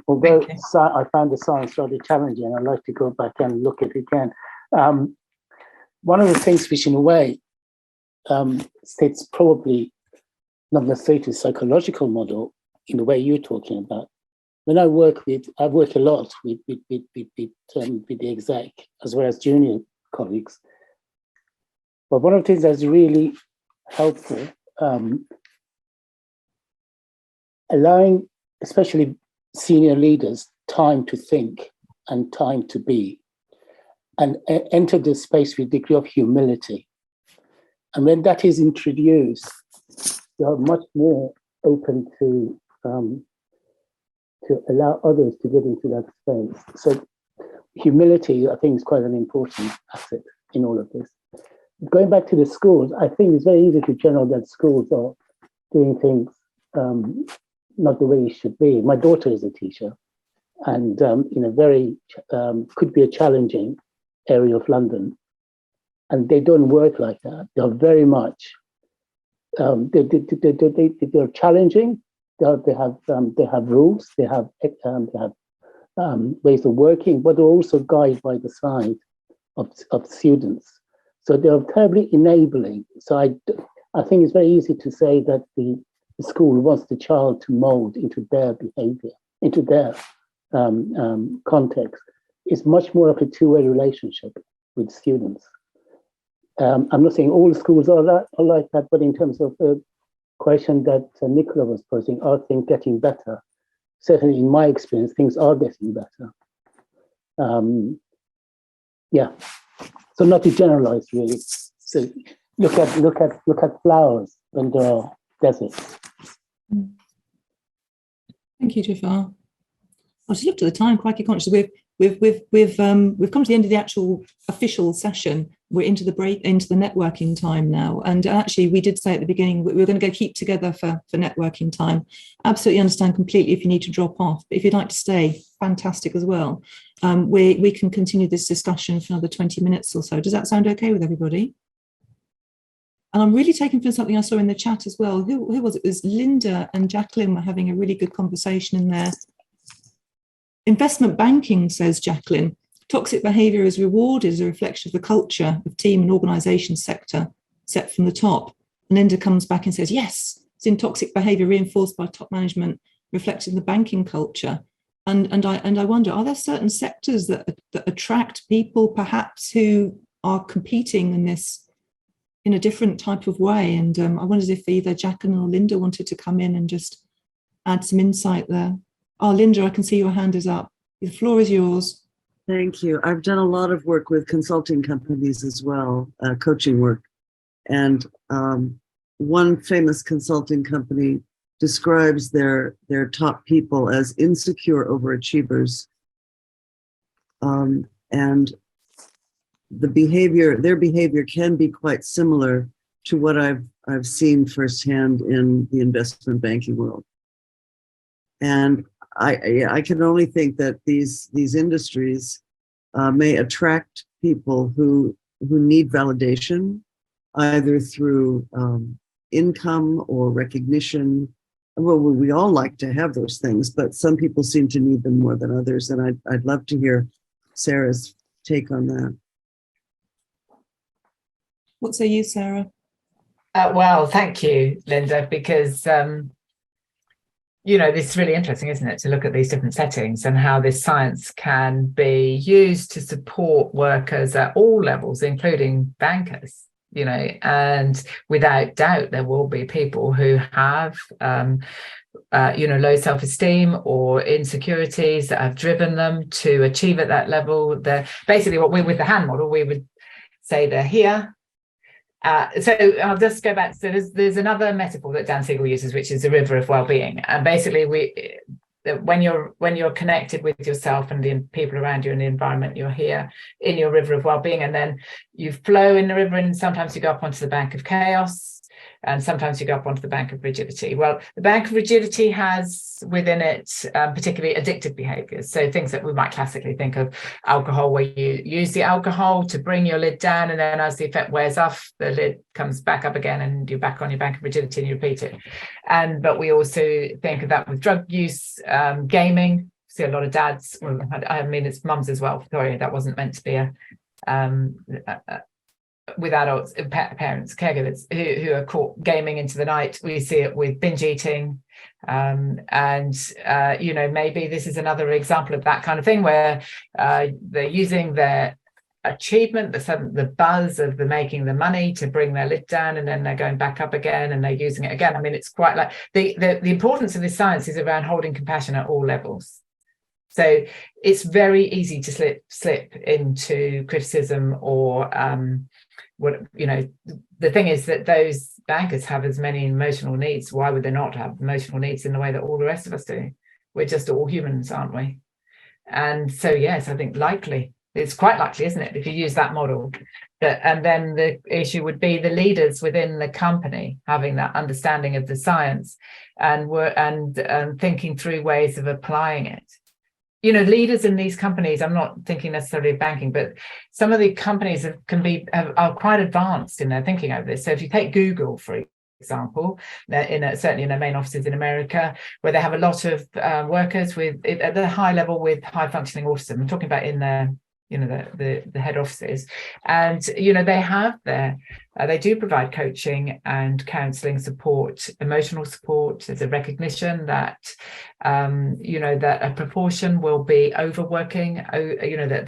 Although I found the science rather challenging, I'd like to go back and look at it again. One of the things which, in a way, states probably not necessarily a psychological model in the way you're talking about. When I work a lot with the exec as well as junior colleagues. But one of the things that's really helpful, allowing especially senior leaders time to think and time to be, and enter the space with a degree of humility. And when that is introduced, they are much more open to allow others to get into that space. So humility, I think, is quite an important asset in all of this. Going back to the schools, I think it's very easy to generalize that schools are doing things not the way it should be. My daughter is a teacher, and in a very, could be a challenging area of London, and they don't work like that. They're very much, they're challenging. They have rules, they have ways of working, but they're also guided by the side of students. So they're terribly enabling. So I think it's very easy to say that the school wants the child to mold into their behavior, into their context. It's much more of a two-way relationship with students. I'm not saying all schools are like that, but in terms of the question that Nicola was posing, are things getting better? Certainly, in my experience, things are getting better. So not to generalize, really. So look at flowers when there are deserts. Thank you, Jafar. I just looked at the time, quite conscious. We've come to the end of the actual official session. We're into the networking time now. And actually, we did say at the beginning, we were going to go keep together for networking time. Absolutely understand completely if you need to drop off. But if you'd like to stay, fantastic as well. We can continue this discussion for another 20 minutes or so. Does that sound okay with everybody? And I'm really taking from something I saw in the chat as well. Who was it? It was Linda and Jacqueline were having a really good conversation in there. Investment banking, says Jacqueline, toxic behaviour is rewarded as a reflection of the culture of team and organisation sector set from the top. And Linda comes back and says, yes, it's in toxic behaviour reinforced by top management, reflected in the banking culture. And I wonder, are there certain sectors that attract people perhaps who are competing in this in a different type of way? And I wondered if either Jacqueline or Linda wanted to come in and just add some insight there. Oh, Linda, I can see your hand is up. The floor is yours. Thank you. I've done a lot of work with consulting companies as well, coaching work. And one famous consulting company describes their top people as insecure overachievers, and their behavior can be quite similar to what I've seen firsthand in the investment banking world. And I can only think that these industries may attract people who need validation, either through income or recognition. Well, we all like to have those things, but some people seem to need them more than others. And I'd love to hear Sarah's take on that. What say you, Sarah? Well, thank you, Linda, because this is really interesting, isn't it, to look at these different settings and how this science can be used to support workers at all levels, including bankers, and without doubt, there will be people who have, low self-esteem or insecurities that have driven them to achieve at that level. Basically, with the hand model, we would say they're here. So I'll just go back. So there's another metaphor that Dan Siegel uses, which is the river of well-being. And basically, when you're connected with yourself and the people around you and the environment, you're here in your river of well-being, and then you flow in the river, and sometimes you go up onto the bank of chaos, and sometimes you go up onto the bank of rigidity. Well, the bank of rigidity has within it particularly addictive behaviors. So things that we might classically think of alcohol, where you use the alcohol to bring your lid down, and then as the effect wears off, the lid comes back up again and you're back on your bank of rigidity and you repeat it. But we also think of that with drug use, gaming. See a lot of dads, well, I mean, it's mums as well. Sorry, that wasn't meant to be with adults, parents, caregivers who are caught gaming into the night. We see it with binge eating. Maybe this is another example of that kind of thing where they're using their achievement, the buzz of the making the money to bring their lid down, and then they're going back up again and they're using it again. I mean, it's quite like the importance of this science is around holding compassion at all levels. So it's very easy to slip into criticism or the thing is that those bankers have as many emotional needs. Why would they not have emotional needs in the way that all the rest of us do? We're just all humans, aren't we? And so, yes, I think it's quite likely, isn't it, if you use that model? And then the issue would be the leaders within the company having that understanding of the science and thinking through ways of applying it. Leaders in these companies, I'm not thinking necessarily of banking, but some of the companies are quite advanced in their thinking over this. So if you take Google, for example, certainly in their main offices in America, where they have a lot of workers at the high level with high functioning autism. I'm talking about in their the head offices, and they do provide coaching and counselling support, emotional support. There's a recognition that that a proportion will be overworking, that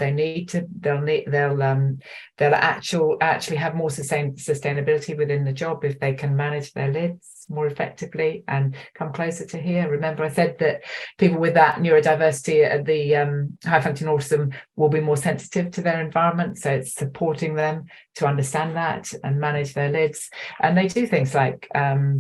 they'll actually have more sustainability within the job if they can manage their lids more effectively and come closer to here. Remember, I said that people with that neurodiversity, the high functioning autism, will be more sensitive to their environment. So it's supporting them to understand that and manage their lids. And they do things like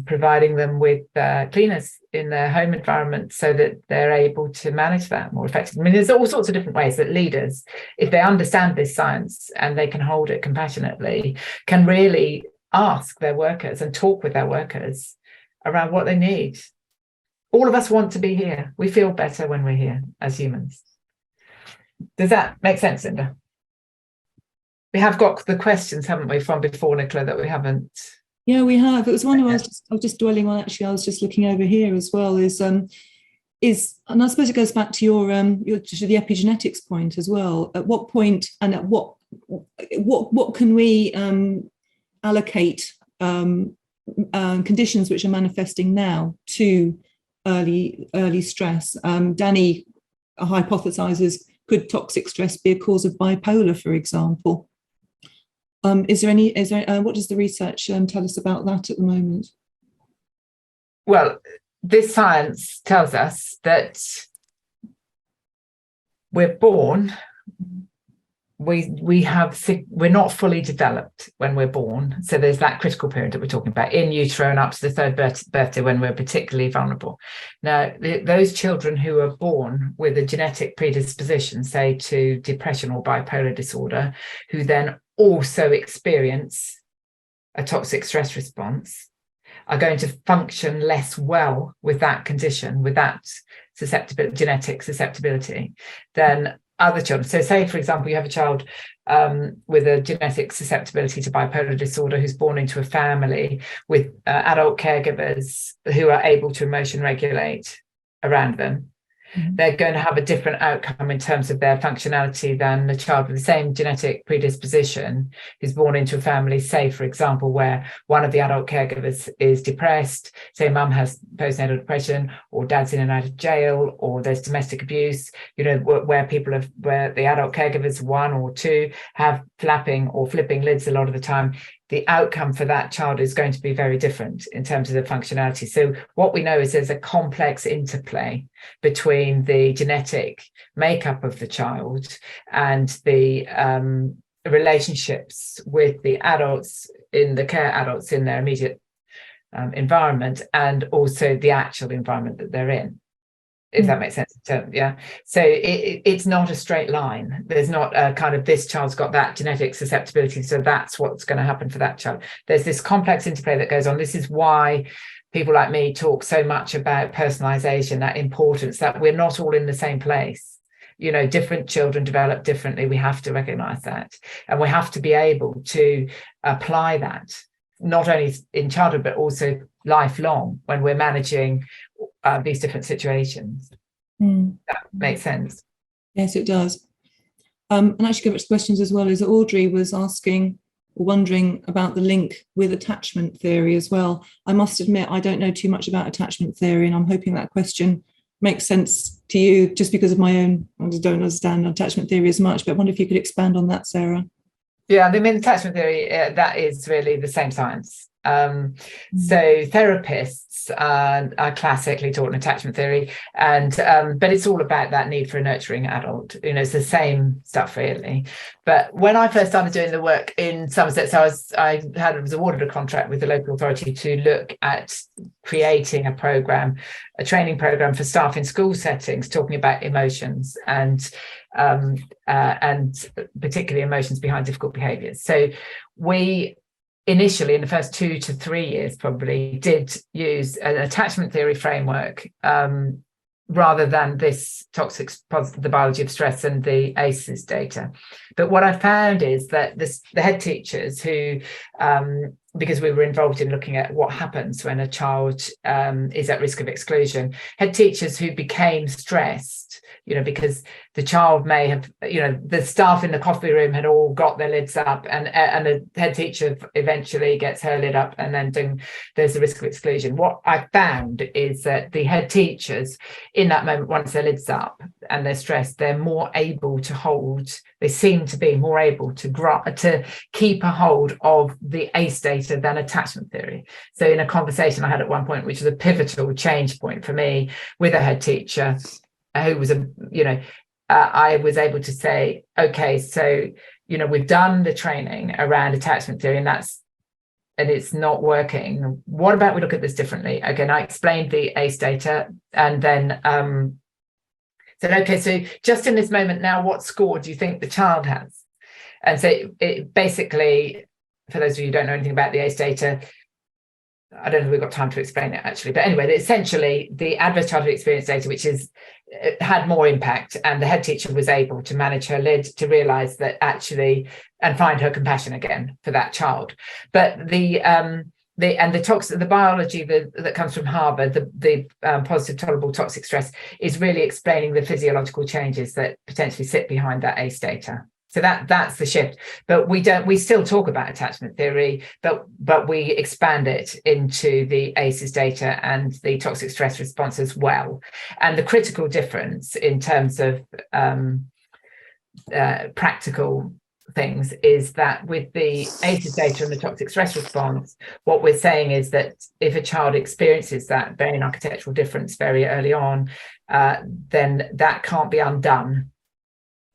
providing them with cleaners in their home environment so that they're able to manage that more effectively. I mean, there's all sorts of different ways that leaders, if they understand this science and they can hold it compassionately, can really ask their workers and talk with their workers around what they need. All of us want to be here. We feel better when we're here as humans. Does that make sense, Linda? We have got the questions, haven't we, from before, Nicola, that we haven't. Yeah, we have. It was one I was just dwelling on. Actually, I was just looking over here as well. And I suppose it goes back to your to the epigenetics point as well. At what point and at what can we allocate conditions which are manifesting now to early stress? Danny hypothesizes, could toxic stress be a cause of bipolar, for example? What does the research tell us about that at the moment? Well, this science tells us that we're born we're not fully developed when we're born. So there's that critical period that we're talking about in utero and up to the third birthday when we're particularly vulnerable. Now, those children who are born with a genetic predisposition, say to depression or bipolar disorder, who then also experience a toxic stress response, are going to function less well with that condition, with that genetic susceptibility, than other children. So say, for example, you have a child with a genetic susceptibility to bipolar disorder who's born into a family with adult caregivers who are able to emotion regulate around them. They're going to have a different outcome in terms of their functionality than the child with the same genetic predisposition who's born into a family, say, for example, where one of the adult caregivers is depressed, say mum has postnatal depression, or dad's in and out of jail, or there's domestic abuse, where the adult caregivers, one or two, have flapping or flipping lids a lot of the time. The outcome for that child is going to be very different in terms of the functionality. So what we know is there's a complex interplay between the genetic makeup of the child and the relationships with the adults, in the care adults in their immediate environment, and also the actual environment that they're in, if that makes sense. So it's not a straight line. There's not a kind of, this child's got that genetic susceptibility, so that's what's going to happen for that child. There's this complex interplay that goes on. This is why people like me talk so much about personalization, that importance, that we're not all in the same place. Different children develop differently. We have to recognize that, and we have to be able to apply that not only in childhood but also lifelong when we're managing these different situations. That makes sense. Yes, it does. And actually, go back to questions as well. Is Audrey was asking or wondering about the link with attachment theory as well. I must admit, I don't know too much about attachment theory, and I'm hoping that question makes sense to you, just because of my own, I just don't understand attachment theory as much. But I wonder if you could expand on that, Sarah. Yeah, I mean, attachment theory, that is really the same science. So therapists are classically taught in attachment theory, and but it's all about that need for a nurturing adult. It's the same stuff really. But when I first started doing the work in Somerset, so I was awarded a contract with the local authority to look at creating a training program for staff in school settings, talking about emotions and particularly emotions behind difficult behaviours. So we initially, in the first 2 to 3 years, probably did use an attachment theory framework rather than this the biology of stress and the ACEs data. But what I found is that the head teachers who, because we were involved in looking at what happens when a child is at risk of exclusion, head teachers who became stressed, because the child may have, the staff in the coffee room had all got their lids up, and the head teacher eventually gets her lid up, and then there's the risk of exclusion. What I found is that the head teachers in that moment, once their lid's up and they're stressed, they're more able to hold, they seem to be more able to keep a hold of the ACE data than attachment theory. So in a conversation I had at one point, which was a pivotal change point for me with a head teacher who was I was able to say, okay, so we've done the training around attachment theory and it's not working. What about we look at this differently? Again, I explained the ACE data, and then said, okay, so just in this moment now, what score do you think the child has? And so it basically, for those of you who don't know anything about the ACE data, I don't know if we've got time to explain it actually, but anyway, essentially the adverse childhood experience data, which had more impact, and the head teacher was able to manage her lid to realize that actually, and find her compassion again for that child. But the biology that comes from Harvard, the positive tolerable toxic stress, is really explaining the physiological changes that potentially sit behind that ACE data. So that's the shift. But we still talk about attachment theory, but we expand it into the ACEs data and the toxic stress response as well. And the critical difference in terms of practical things is that with the ACEs data and the toxic stress response, what we're saying is that if a child experiences that brain architectural difference very early on, then that can't be undone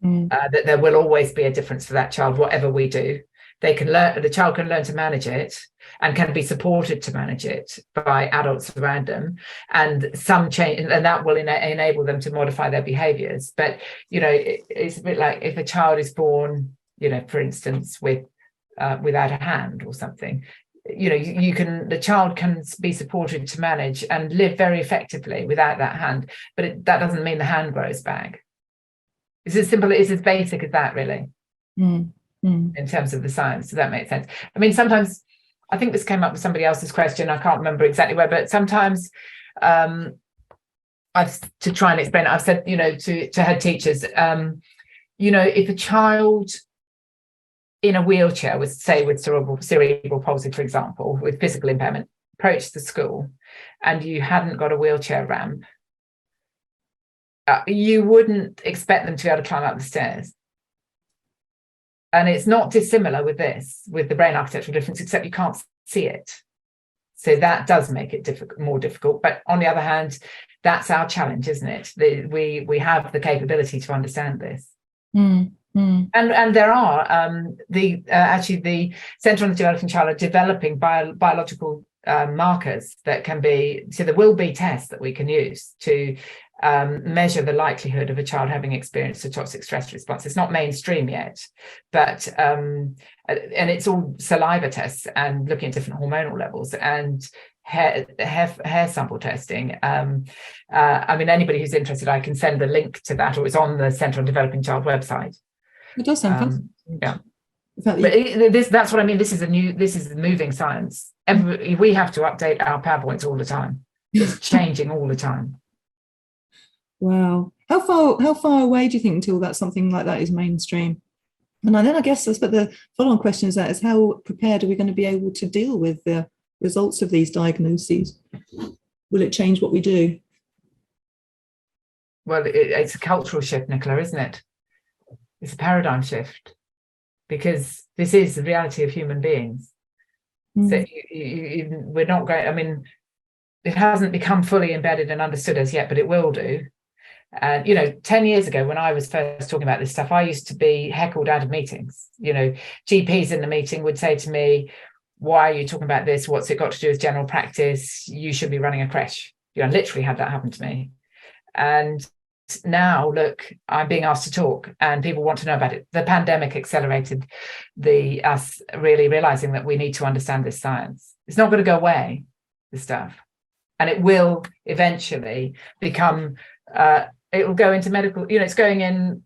that there will always be a difference for that child, whatever we do. They can learn, the child can learn to manage it and can be supported to manage it by adults around them, and some change, and that will enable them to modify their behaviors. But, you know, it's a bit like if a child is born, you know, for instance, with without a hand or something, you know, the child can be supported to manage and live very effectively without that hand, but that doesn't mean the hand grows back. It's as simple, it's as basic as that, really. In terms of the science. Does that make sense? I mean, sometimes, I think this came up with somebody else's question, I can't remember exactly where, but sometimes to try and explain it, I've said, you know, to head teachers, you know, if a child in a wheelchair with, say, with cerebral palsy, for example, with physical impairment, approached the school and you hadn't got a wheelchair ramp, you wouldn't expect them to be able to climb up the stairs. And it's not dissimilar with this, with the brain architectural difference, except you can't see it. So that does make it more difficult. But on the other hand, that's our challenge, isn't it? We have the capability to understand this. And there are actually the Centre on the Developing Child are developing biological markers that can be, so there will be tests that we can use to measure the likelihood of a child having experienced a toxic stress response. It's not mainstream yet, but and it's all saliva tests and looking at different hormonal levels and hair sample testing. I mean, anybody who's interested, I can send a link to that, or it's on the Centre on Developing Child website. It does sound fascinating. Yeah. But that's what I mean. This is moving science. We have to update our PowerPoints all the time. It's changing all the time. Wow. How far away do you think until that something like that is mainstream? And then I guess the follow-on question is that is how prepared are we going to be able to deal with the results of these diagnoses? Will it change what we do? Well, it's a cultural shift, Nicola, isn't it? It's a paradigm shift, because this is the reality of human beings. So we're not going, I mean, it hasn't become fully embedded and understood as yet, but it will do. And, you know, 10 years ago, when I was first talking about this stuff, I used to be heckled out of meetings. You know, GPs in the meeting would say to me, why are you talking about this? What's it got to do with general practice? You should be running a creche. You know, I literally had that happen to me. And now, look, I'm being asked to talk and people want to know about it. The pandemic accelerated us really realizing that we need to understand this science. It's not going to go away, this stuff. And it will eventually become... it will go into medical, you know, it's going in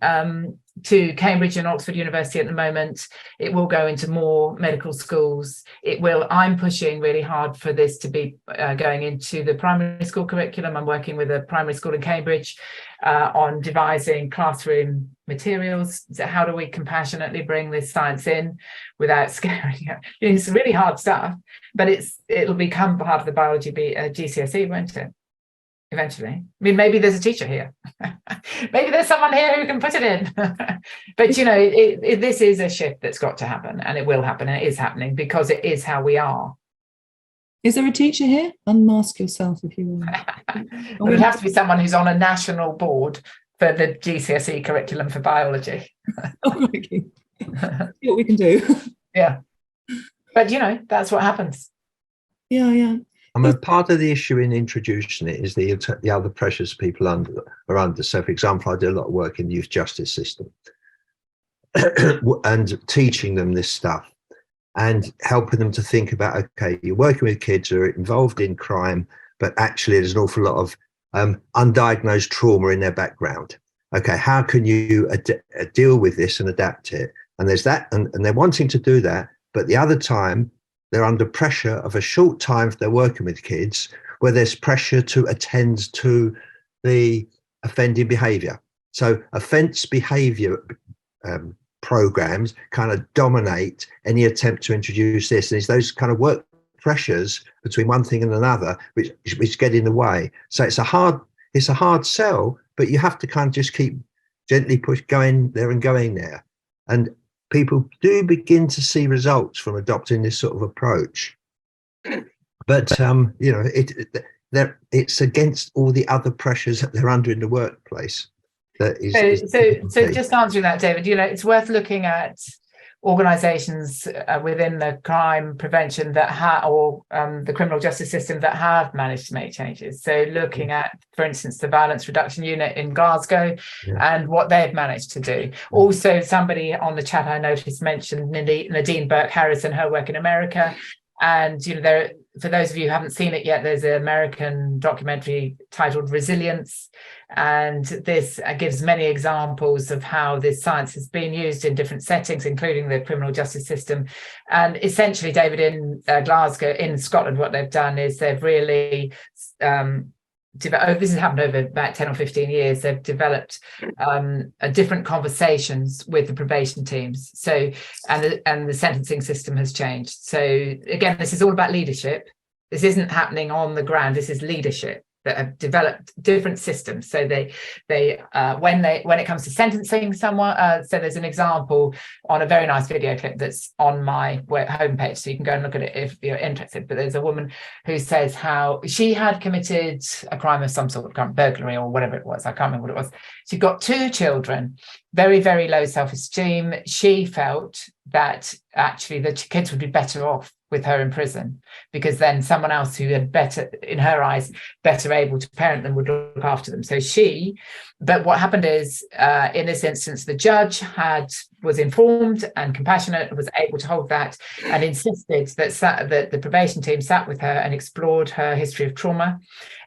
to Cambridge and Oxford University at the moment. It will go into more medical schools. I'm pushing really hard for this to be going into the primary school curriculum. I'm working with a primary school in Cambridge on devising classroom materials. So how do we compassionately bring this science in without scaring you? It's really hard stuff, but it'll become part of the biology GCSE, won't it? Eventually. I mean, maybe there's a teacher here. Maybe there's someone here who can put it in. But, you know, this is a shift that's got to happen, and it will happen, and it is happening because it is how we are. Is there a teacher here? Unmask yourself if you will. It would have to be someone who's on a national board for the GCSE curriculum for biology. Oh, okay. See what we can do. Yeah. But, you know, that's what happens. Yeah. I mean, part of the issue in introducing it is the other pressures people are under. So, for example, I do a lot of work in the youth justice system and teaching them this stuff and helping them to think about, okay, you're working with kids who are involved in crime, but actually there's an awful lot of undiagnosed trauma in their background. Okay, how can you deal with this and adapt it? And there's that, and they're wanting to do that, but the other time, they're under pressure of a short time if they're working with kids where there's pressure to attend to the offending behaviour. So offence behaviour programs kind of dominate any attempt to introduce this. And it's those kind of work pressures between one thing and another which get in the way. So it's a hard sell, but you have to kind of just keep gently going there. And people do begin to see results from adopting this sort of approach, but you know, it's against all the other pressures that they're under in the workplace. So just answering that, David, it's worth looking at organisations within the crime prevention that or the criminal justice system that have managed to make changes. So looking at, for instance, the Violence Reduction Unit in Glasgow and what they've managed to do. Also, somebody on the chat I noticed mentioned Nadine Burke-Harris and her work in America. And for those of you who haven't seen it yet, there's an American documentary titled Resilience, and this gives many examples of how this science has been used in different settings, including the criminal justice system. And essentially, David, in Glasgow, in Scotland, what they've done is they've really this has happened over about 10 or 15 years. They've developed different conversations with the probation teams. So, and the sentencing system has changed. So again, this is all about leadership. This isn't happening on the ground. This is leadership that have developed different systems. So they when it comes to sentencing someone, so there's an example on a very nice video clip that's on my homepage, so you can go and look at it if you're interested. But there's a woman who says how she had committed a crime of some sort, burglary or whatever it was. I can't remember what it was. She got 2 children, very, very low self-esteem. She felt that actually the kids would be better off with her in prison, because then someone else who had better, in her eyes, better able to parent them would look after them. But what happened is, in this instance, the judge was informed and compassionate and was able to hold that, and insisted that the probation team sat with her and explored her history of trauma,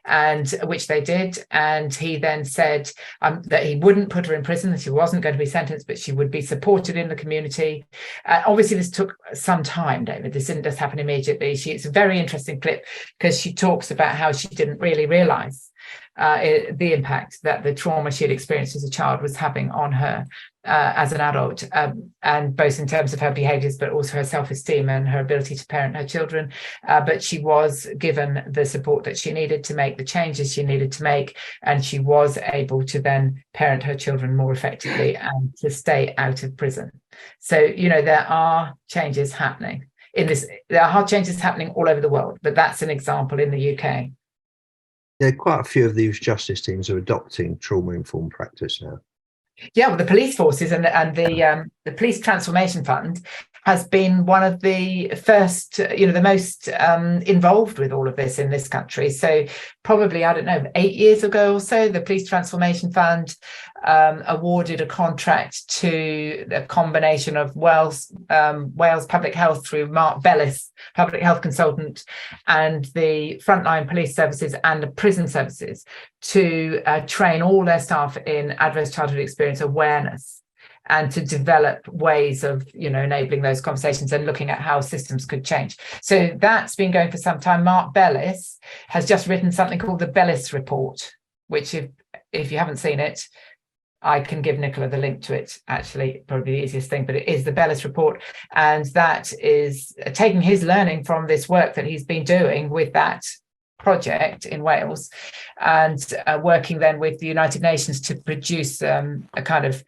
and which they did. And he then said that he wouldn't put her in prison, that she wasn't going to be sentenced, but she would be supported in the community. Obviously, this took some time, David. This didn't just happen immediately. It's a very interesting clip because she talks about how she didn't really realise the impact that the trauma she had experienced as a child was having on her as an adult, and both in terms of her behaviours, but also her self-esteem and her ability to parent her children. But she was given the support that she needed to make the changes she needed to make, and she was able to then parent her children more effectively and to stay out of prison. So, there are changes happening there are hard changes happening all over the world, but that's an example in the UK. Yeah, quite a few of these justice teams are adopting trauma-informed practice now. Yeah, well, the police forces and the Police Transformation Fund has been one of the first, the most involved with all of this in this country. So probably, 8 years ago or so, the Police Transformation Fund awarded a contract to a combination of Wales Public Health through Mark Bellis, public health consultant, and the frontline police services and the prison services to train all their staff in adverse childhood experience awareness, and to develop ways of, enabling those conversations and looking at how systems could change. So that's been going for some time. Mark Bellis has just written something called the Bellis Report, which if you haven't seen it, I can give Nicola the link to it, actually, probably the easiest thing, but it is the Bellis Report. And that is taking his learning from this work that he's been doing with that project in Wales, and working then with the United Nations to produce a kind of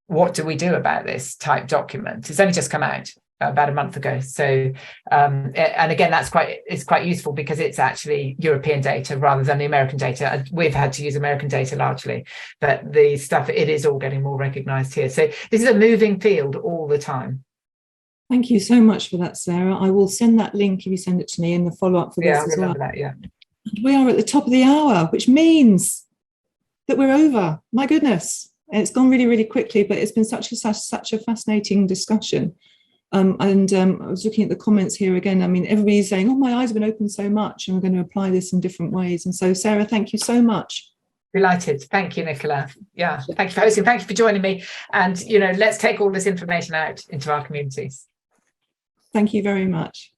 what do we do about this type document. It's only just come out about a month ago. So, and again, it's quite useful because it's actually European data rather than the American data. We've had to use American data largely, but the stuff, it is all getting more recognised here. So this is a moving field all the time. Thank you so much for that, Sarah. I will send that link if you send it to me in the follow-up for this as well. That, yeah. We are at the top of the hour, which means that we're over. My goodness. And it's gone really, really quickly, but it's been such a fascinating discussion. I was looking at the comments here again. I mean, everybody's saying, oh, my eyes have been opened so much, and we're going to apply this in different ways. And so, Sarah, thank you so much. Delighted. Thank you, Nicola. Yeah, thank you for hosting. Thank you for joining me. And, let's take all this information out into our communities. Thank you very much.